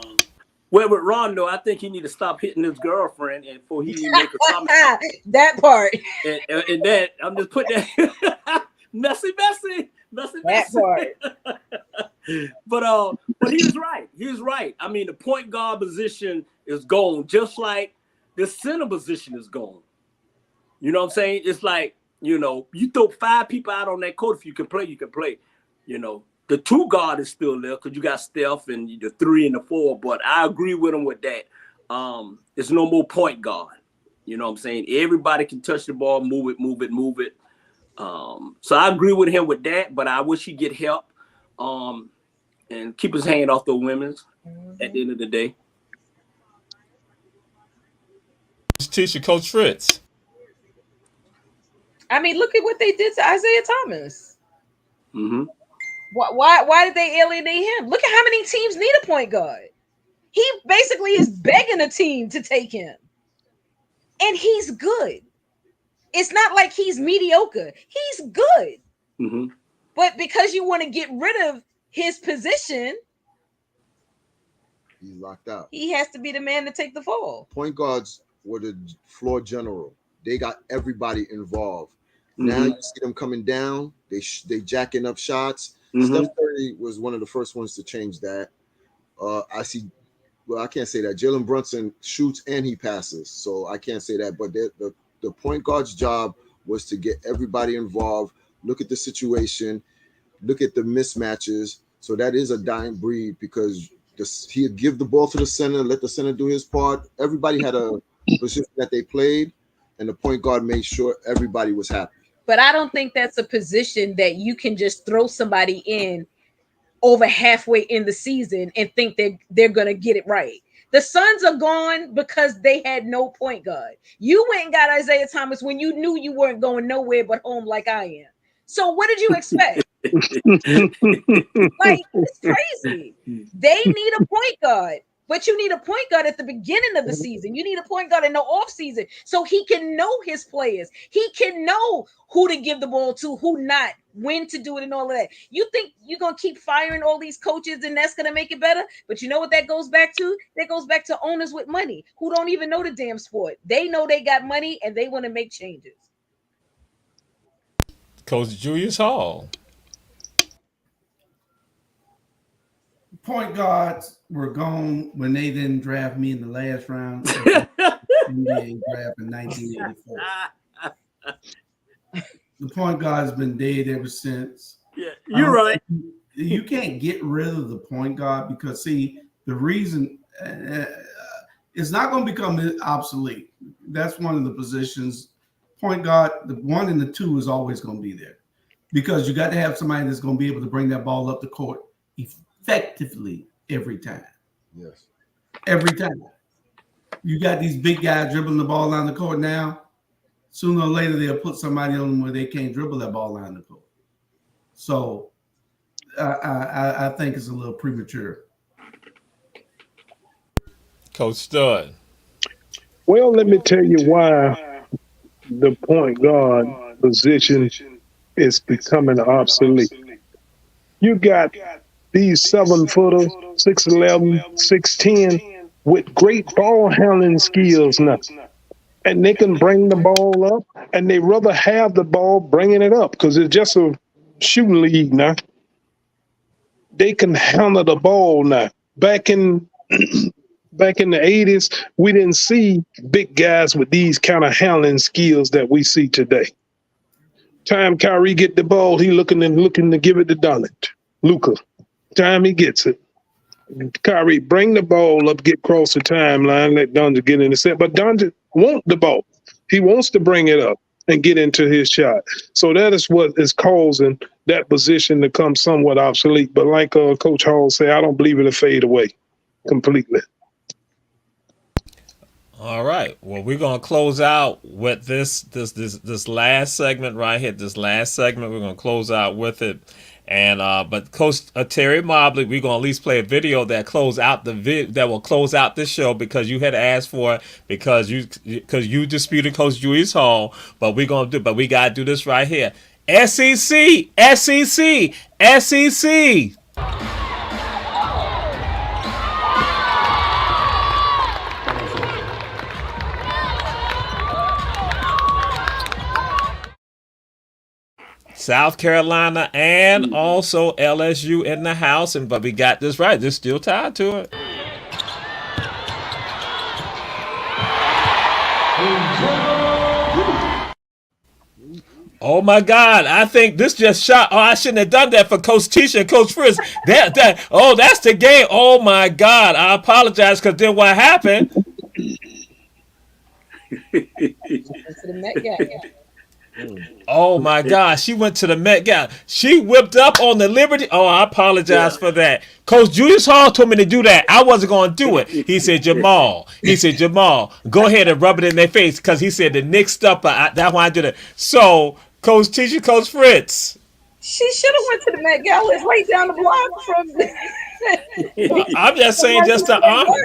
with Rondo, I think he need to stop hitting his girlfriend and before he even make a comment. That part. And that I'm just putting that messy. That part. But he was right. He was right. I mean, the point guard position is gone, just like the center position is gone. You know what I'm saying? It's like, you know, you throw 5 people out on that court. If you can play, you can play. You know, the 2 guard is still there because you got Steph and the 3 and the 4. But I agree with him with that. There's no more point guard. You know what I'm saying? Everybody can touch the ball, move it. So I agree with him with that. But I wish he'd get help and keep his hand off the women's at the end of the day. Teacher, Coach Fritz. I mean, look at what they did to Isaiah Thomas. Why did they alienate him? Look at how many teams need a point guard. He basically is begging a team to take him. And he's good. It's not like he's mediocre. He's good. But because you want to get rid of his position, he's locked out. He has to be the man to take the fall. Point guards were the floor general. They got everybody involved. Now you see them coming down. They jacking up shots. Steph Curry was one of the first ones to change that. I can't say that. Jalen Brunson shoots and he passes, so I can't say that. But the point guard's job was to get everybody involved, look at the situation, look at the mismatches. So that is a dying breed because he'd give the ball to the center, let the center do his part. Everybody had a position that they played, and the point guard made sure everybody was happy. But I don't think that's a position that you can just throw somebody in over halfway in the season and think that they're going to get it right. The Suns are gone because they had no point guard. You went and got Isaiah Thomas when you knew you weren't going nowhere but home like I am. So what did you expect? Like, it's crazy. They need a point guard. But you need a point guard at the beginning of the season. You need a point guard in the off season so he can know his players. He can know who to give the ball to, who not, when to do it, and all of that. You think you're going to keep firing all these coaches and that's going to make it better? But you know what that goes back to? That goes back to owners with money who don't even know the damn sport. They know they got money and they want to make changes. Coach Julius Hall. Point guards were gone when they didn't draft me in the last round of the NBA draft in 1984. The point guard's been dead ever since. Yeah, you're right. you can't get rid of the point guard because see the reason it's not going to become obsolete. That's one of the positions. Point guard, the 1 and the 2 is always going to be there because you got to have somebody that's going to be able to bring that ball up the court effectively every time. Yes. Every time. You got these big guys dribbling the ball down the court now. Sooner or later, they'll put somebody on them where they can't dribble that ball down the court. So I think it's a little premature. Coach Stud. Well, let me tell you why the point guard position is becoming obsolete. You got these 7-footer, 6'11", 6'10", with great ball handling skills now. And they can bring the ball up, and they rather have the ball bringing it up because it's just a shooting league now. They can handle the ball now. Back in the 80s, we didn't see big guys with these kind of handling skills that we see today. Time Kyrie get the ball, he looking to give it to Donald. Luka. Time he gets it. Kyrie, bring the ball up, get across the timeline, let Donald get in the set. But Donald wants the ball. He wants to bring it up and get into his shot. So that is what is causing that position to come somewhat obsolete. But like Coach Hall said, I don't believe it'll fade away completely. All right. Well, we're gonna close out with this last segment right here. This last segment, we're gonna close out with it. And but Coach Terry Mobley, we're gonna at least play a video that that will close out this show because you had asked for it because you disputed Coach Julius Hall. But we gotta do this right here. SEC. South Carolina and also LSU in the house, but we got this right. This still tied to it. Oh my God! I think this just shot. Oh, I shouldn't have done that for Coach Tisha and Coach Fritz. That's the game. Oh my God! I apologize because then what happened? Oh my God, she went to the Met Gala. She whipped up on the Liberty. Oh, I apologize for that. Coach Julius Hall told me to do that. I wasn't going to do it. He said, Jamal, go ahead and rub it in their face because he said the Knicks stuff. That's why I did it. So, Coach Tisha, Coach Fritz. She should have went to the Met Gala. It's right down the block from. I'm just saying, just the honor.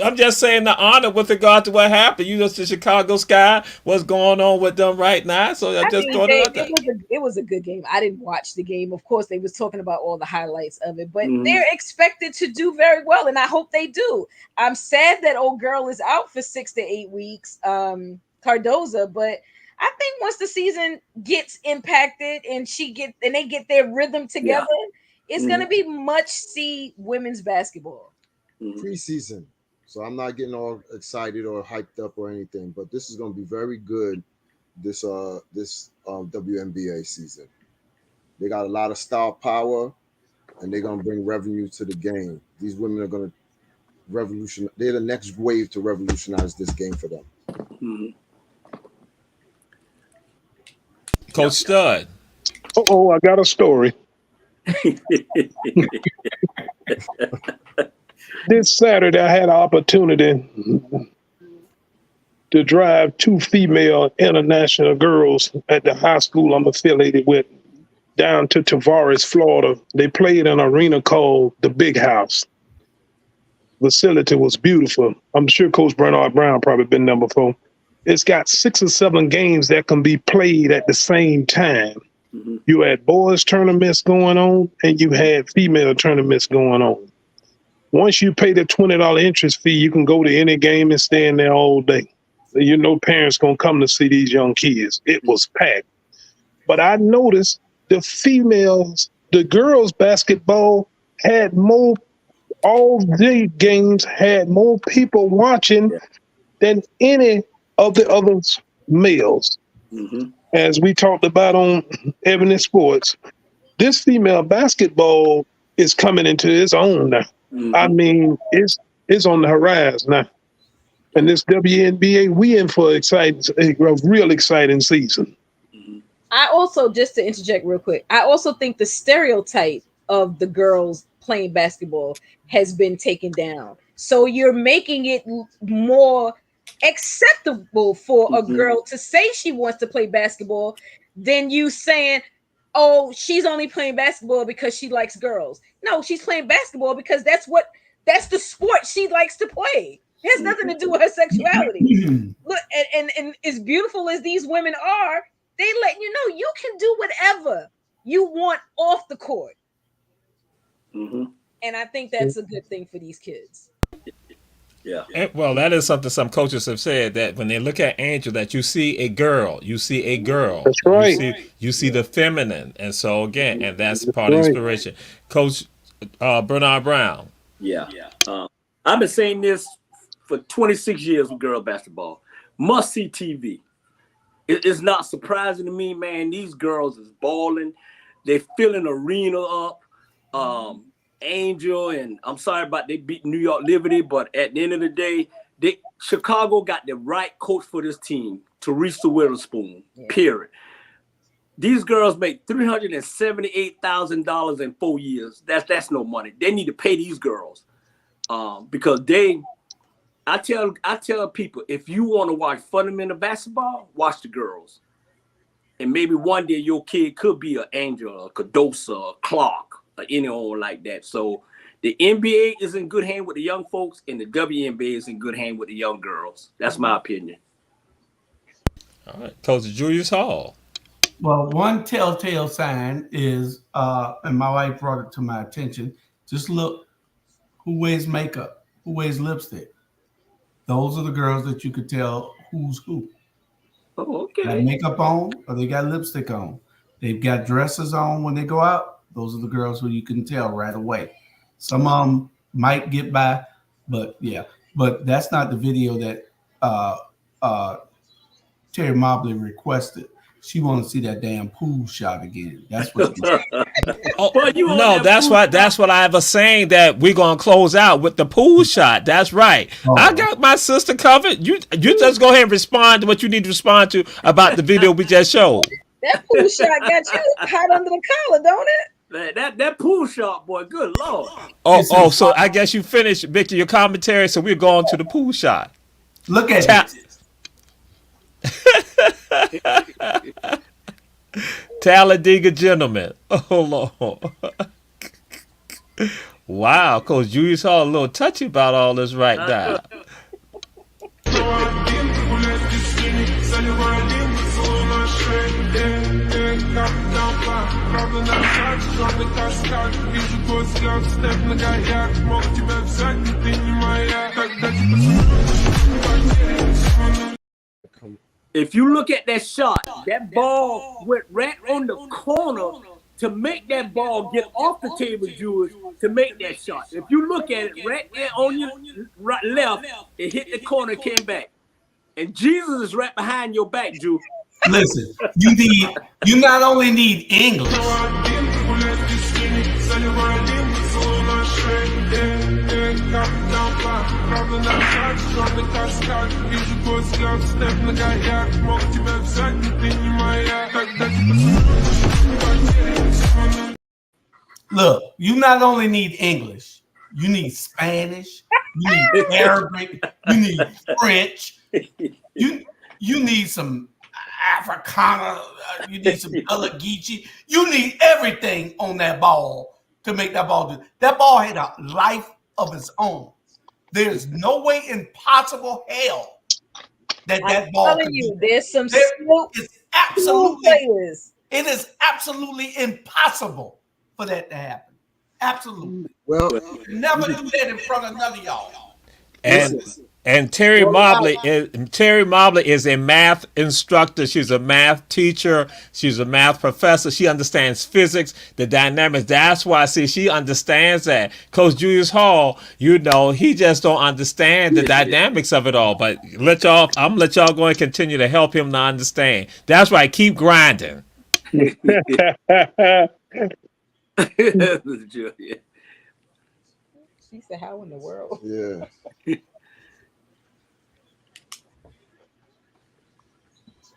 I'm just saying the honor with regard to what happened. You know, the Chicago Sky, what's going on with them right now. So I just thought about that. It was a good game. I didn't watch the game. Of course, they was talking about all the highlights of it, but they're expected to do very well, and I hope they do. I'm sad that old girl is out for 6 to 8 weeks, Cardoza, but I think once the season gets impacted and they get their rhythm together, it's gonna be see women's basketball. Preseason. So I'm not getting all excited or hyped up or anything, but this is going to be very good. This WNBA season, they got a lot of star power, and they're going to bring revenue to the game. These women are going to revolutionize. They're the next wave to revolutionize this game for them. Coach Stud. I got a story. This Saturday, I had an opportunity to drive 2 female international girls at the high school I'm affiliated with down to Tavares, Florida. They played in an arena called the Big House. Facility was beautiful. I'm sure Coach Bernard Brown probably been there before. It's got 6 or 7 games that can be played at the same time. You had boys tournaments going on and you had female tournaments going on. Once you pay the $20 interest fee, you can go to any game and stay in there all day. You know parents going to come to see these young kids. It was packed. But I noticed the girls' basketball had more, all the games had more people watching than any of the other males. As we talked about on Ebony Sports, this female basketball is coming into its own now. I mean, it's on the horizon now. And this WNBA, we in for a real exciting season. I also, just to interject real quick, I also think the stereotype of the girls playing basketball has been taken down. So you're making it more acceptable for a girl to say she wants to play basketball than you saying, oh, she's only playing basketball because she likes girls. No, she's playing basketball because that's the sport she likes to play. It has nothing to do with her sexuality. Look, and as beautiful as these women are, they let you know you can do whatever you want off the court. And I think that's a good thing for these kids. Yeah. And, well, that is something some coaches have said, that when they look at Angel, that you see a girl. That's right. You see the feminine. And so, again, and that's part of inspiration. Coach Bernard Brown. Yeah. I've been saying this for 26 years with girl basketball. Must see TV. It's not surprising to me, man. These girls is balling. They filling arena up. Angel, and I'm sorry about they beat New York Liberty, but at the end of the day, Chicago got the right coach for this team, Teresa Witherspoon, period. These girls make $378,000 in 4 years. That's no money. They need to pay these girls because I tell people, if you want to watch fundamental basketball, watch the girls. And maybe one day your kid could be an Angel, a Cardosa, a Clark, or anyone like that. So the NBA is in good hand with the young folks, and the WNBA is in good hand with the young girls. That's my opinion. All right, Coach Julius Hall. Well, one telltale sign is, and my wife brought it to my attention, just look who wears makeup, who wears lipstick. Those are the girls that you could tell who's who. Oh, okay. Got makeup on or they got lipstick on. They've got dresses on when they go out. Those are the girls who you can tell right away. Some of them might get by, but yeah. But that's not the video that Terry Mobley requested. She wants to see that damn pool shot again. That's what. That's what I was saying, that we're gonna close out with the pool shot. That's right. I got my sister covered. You just go ahead and respond to what you need to respond to about the video we just showed. That pool shot got you hot under the collar, don't it? That pool shot, boy. Good Lord. So I guess you finished, Victor, your commentary. So we're going to the pool shot. Look at it. Talladega gentlemen. Oh Lord. Wow, Coach Julius Hall a little touchy about all this right now. If you look at that shot, that ball went right on the corner to make that ball get off the table, Jules, to make that shot. If you look at it right there on your right left, it hit the corner, came back. And Jesus is right behind your back, Jules. Listen, you not only need English. Look, you not only need English, you need Spanish, you need Arabic, you need French, you need some Africana, you need some Gullah Geechee, you need everything on that ball to make that ball do. That ball had a life of its own. There's no way in possible hell that ball. I'm telling you, there's some players. It is absolutely impossible for that to happen. Absolutely. Well, never do that in front of none of y'all. And Terry Mobley is a math instructor. She's a math teacher. She's a math professor. She understands physics, the dynamics. That's why, she understands that. Coach Julius Hall, he just don't understand the dynamics of it all. But I'm gonna let y'all go and continue to help him to understand. That's right. Keep grinding. Yeah. She said, "How in the world?" Yeah.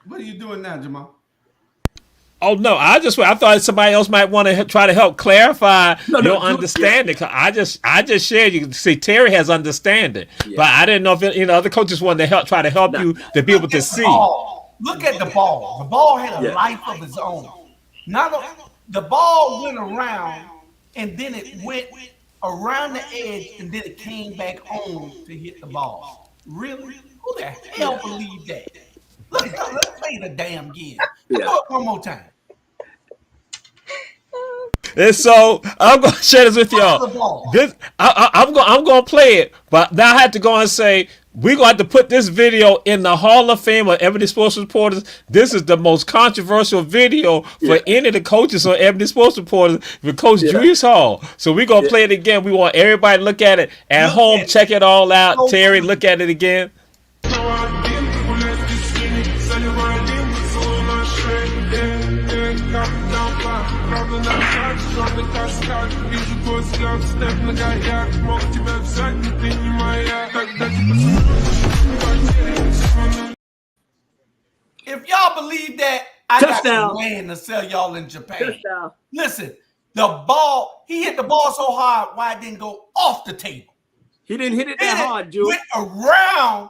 What are you doing now, Jamal? Oh no! I thought somebody else might want to try to help clarify your Jules, understanding. yeah. I just shared. You can see Terry has understanding, but I didn't know if other coages wanted to try to help you to be able to see. Look at the ball. The ball had a life of its own. The ball went around and then it went around the edge and then it came back home to hit the ball. Really? Who the hell believed that? Let's play the damn game. Let's do it one more time. And so I'm gonna share this with y'all. I'm gonna play it, but now I have to go and say we're gonna have to put this video in the Hall of Fame of Ebony Sports Reporters. This is the most controversial video for any of the coaches on Ebony Sports Reporters with Coach Julius Hall. So we're gonna play it again. We want everybody to look at it at home, check it all out. Terry, look at it again. If y'all believe that, I got some land to sell y'all in Japan. Listen, the ball, he hit the ball so hard, why it didn't go off the table. He didn't hit it that hard, Jules. Went around,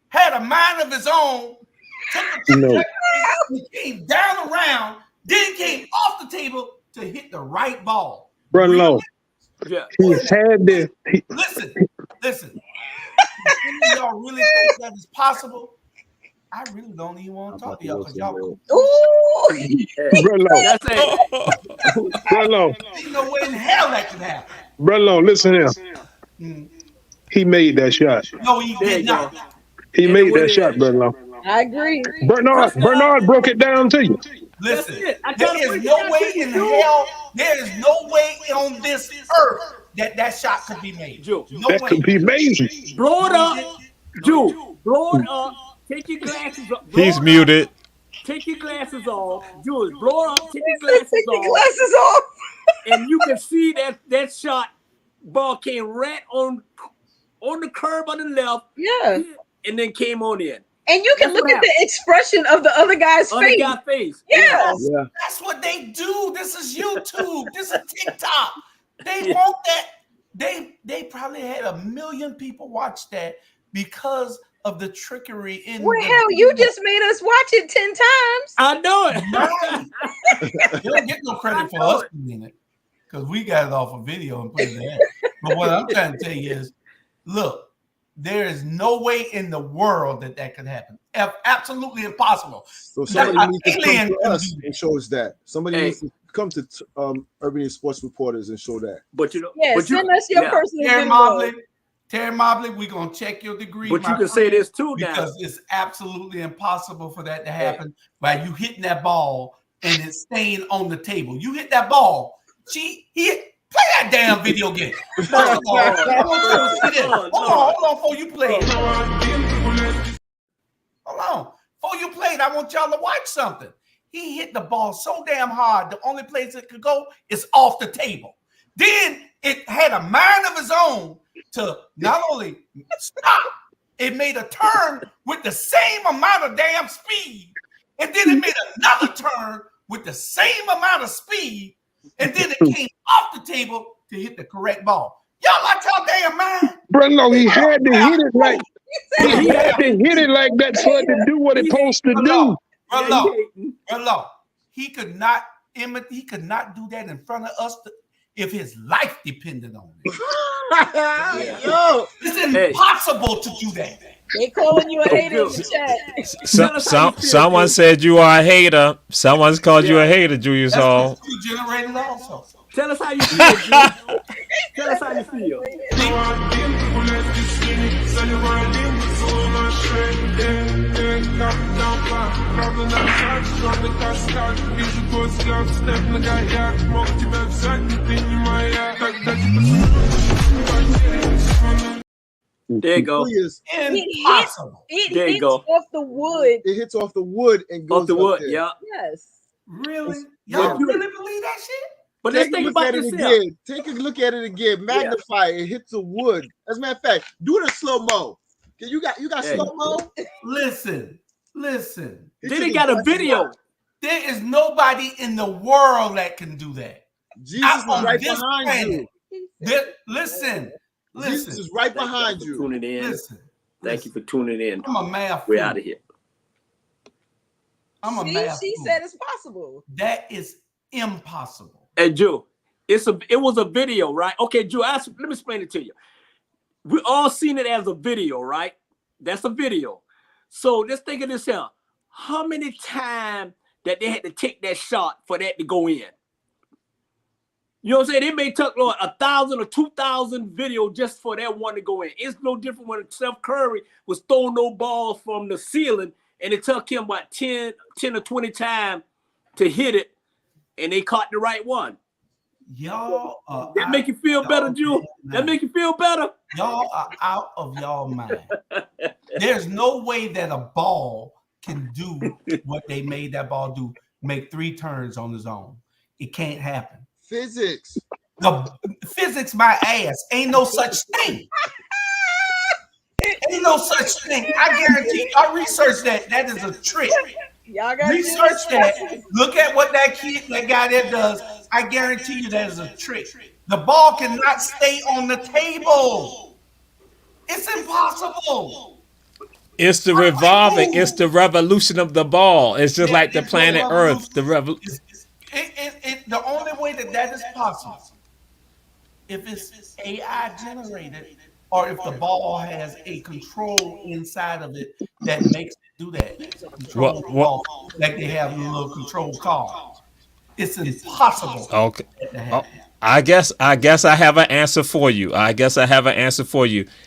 had a mind of his own, he came down around, then came off the table to hit the right ball. Run low. Yeah. He had this. Listen. If y'all really think that is possible, I really don't even want to talk to y'all because y'all. Run low. Run low. Ain't no way in hell that could happen. Run low. Listen here. He made that shot. No, he did not. He made that shot, Bernard. I agree. Bernard broke it down to you. Listen, there is no way in hell, there is no way on this earth that shot could be made. No that way. could be made. Blow it up. Jules, blow it up. Take your glasses off. He's muted. Take your glasses off. Jules, blow it up. Take your glasses off. And you can see that shot ball came right on the curb on the left. Yeah. And then came on in. And you can look at the expression of the other guy's face. Yes. Yeah. That's what they do. This is YouTube. This is TikTok. They want that. They probably had 1 million people watch that because of the trickery in hell, you just made us watch it 10 times. I know it. You don't get no credit for us doing it because we got it off a video and put it there. But what I'm trying to tell you is, look, there is no way in the world that could happen. Absolutely impossible. So somebody needs to come to us and show us that. Somebody needs to come to Urban Sports Reporters and show that. But you know, send us your personal Terry Mobley, we're gonna check your degree. But you can say this too now. Because it's absolutely impossible for that to happen by you hitting that ball and it's staying on the table. You hit that ball. Play that damn video game. Hold on, before you play it. Hold on. Before you play it, I want y'all to watch something. He hit the ball so damn hard, the only place it could go is off the table. Then it had a mind of its own to not only stop, it made a turn with the same amount of damn speed. And then it made another turn with the same amount of speed. And then it came off the table to hit the correct ball. Y'all like y'all damn mind? Bro, no, he had to hit it like that for it to do what it's supposed to do. Bro, he could not do that in front of us if his life depended on it. It's impossible to do that. They calling you a hater in the chat. Someone said you are a hater. Someone's called you a hater, Julius Hall. You generated also. Tell us how you feel. Tell us how you feel. There you go. Impossible. It there you hits go. off the wood. It hits off the wood and goes off the wood. there. Yeah. Yes. Really? Y'all really believe that shit? But Take let's a think look about at it this here. again. Take a look at it again. Magnify it. It hits the wood. As a matter of fact, do it in slow mo. You got slow mo. Listen. Then they got a video. There is nobody in the world that can do that. Jesus is right behind you. Listen. Jesus is right behind you. Tuning in. Listen. Thank you for tuning in. I'm a math We're fool. out of here. I'm a math She fool. said it's possible. That is impossible. Hey, Joe, it was a video, right? Okay, Joe, let me explain it to you. We all seen it as a video, right? That's a video. So let's think of this here. How many times that they had to take that shot for that to go in? You know what I'm saying? It may took 1,000 or 2,000 video just for that one to go in. It's no different when Steph Curry was throwing no balls from the ceiling and it took him about 10 or 20 times to hit it, and they caught the right one. Y'all that make you feel better, Drew? That make you feel better? Y'all are out of y'all mind. There's no way that a ball can do what they made that ball do, make 3 turns on his own. It can't happen. Physics. The physics, my ass. Ain't no such thing. Ain't no such thing. I guarantee. I researched that. That is a trick. Y'all got research that. Look at what that guy there does. I guarantee you that is a trick. The ball cannot stay on the table. It's impossible. It's the revolving. It's the revolution of the ball. It's just like the planet Earth. The the only way that is possible, if it's AI generated, or if the ball has a control inside of it that makes it do that. Control the ball, like they have a little control car. It's impossible. Okay. I guess I have an answer for you.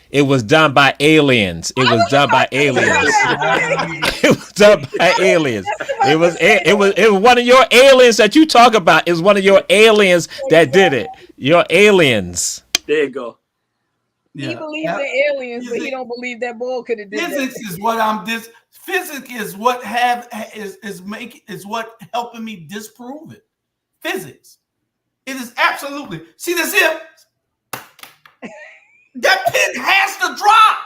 It was done by aliens. It was done by aliens. It was one of your aliens that you talk about. It's one of your aliens that did it. Your aliens. There you go. He believes in aliens, but he don't believe that ball could have did Physics that. is what physics is what is what helping me disprove it. Physics. It is absolutely. See this here? That pin has to drop.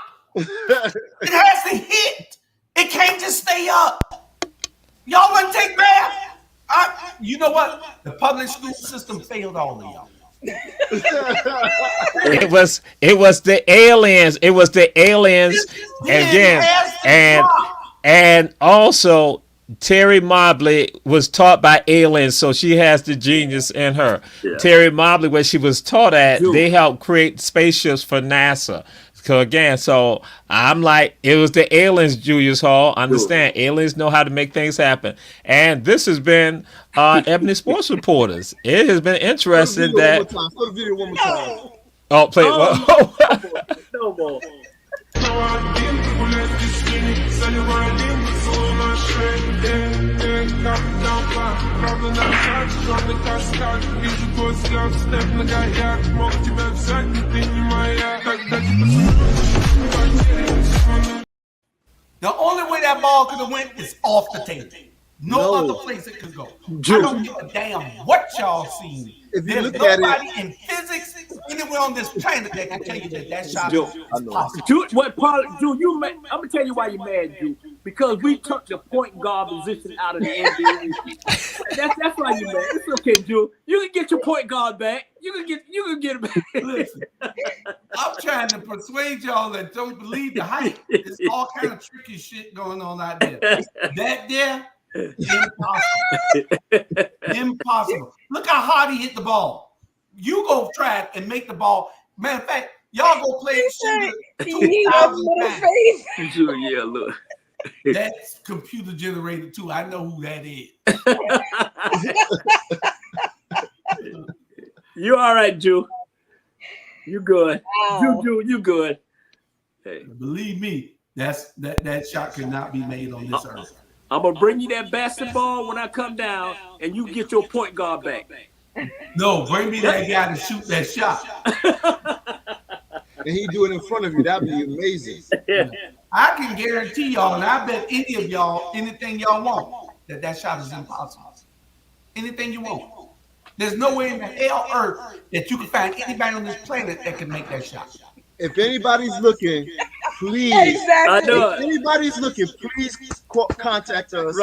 It has to hit. It can't just stay up. Y'all wouldn't take math. You know what? The public school system failed all of y'all. It was the aliens. It was the aliens again, and also Terry Mobley was taught by aliens, so she has the genius in her. Yeah. Terry Mobley, where she was taught at, they helped create spaceships for NASA. So I'm like, it was the aliens, Julius Hall. Understand, aliens know how to make things happen. And this has been Ebony Sports Reporters. It has been interesting that. Put the video one more time. Oh, play. No more. The only way that ball could have went is off the table. No other place it could go. I don't give a damn what y'all seen. There's nobody in physics anywhere on this planet that can tell you that shot is possible. I'm gonna tell you why you're mad, Drew. Because we took the point guard position out of the NBA. That's why you're mad. It's okay, Drew. You can get your point guard back. You can get it back. Listen, I'm trying to persuade y'all that don't believe the hype. There's all kind of tricky shit going on out there. That there. Impossible. Look how hard he hit the ball. You go try it and make the ball. Matter of fact, y'all go play shooter 2,000 times. Yeah, look. That's computer generated too. I know who that is. You all right, Drew? You good? Wow. Drew, you good? Hey, believe me, that shot cannot be made on this earth. I'm gonna bring you that basketball when I come down, and you get your point guard back. No, bring me that guy to shoot that shot. And he do it in front of you. That'd be amazing. I can guarantee y'all, and I bet any of y'all, anything y'all want, that shot is impossible. Anything you want. There's no way in the hell earth that you can find anybody on this planet that can make that shot. If anybody's looking, please. Exactly. If anybody's looking, please contact us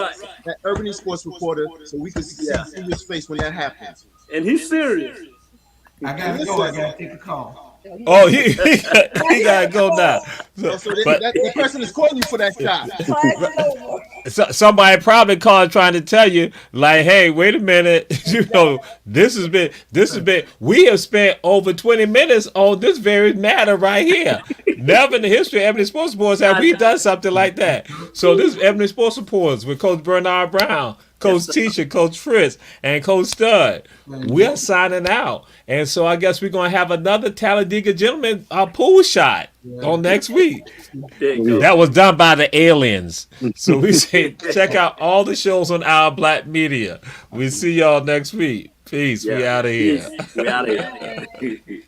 at Ebony Sports Reporter so we can see his face when that happens. And he's serious. I gotta go. I gotta take a call. Oh, he gotta go now. So the person is calling you for that shot. So, somebody probably called trying to tell you, like, hey, wait a minute, this has been. We have spent over 20 minutes on this very matter right here. Never in the history of Ebony Sports Reports have we done something like that. So this is Ebony Sports Reports with Coach Bernard Brown, Coach Tisha, Coach Fritz, and Coach Stud. We're signing out. And so I guess we're going to have another Talladega Gentleman pool shot on next week. That was done by the aliens. So we say check out all the shows on Our Black Media. We see y'all next week. Peace. We out of here. We out of here.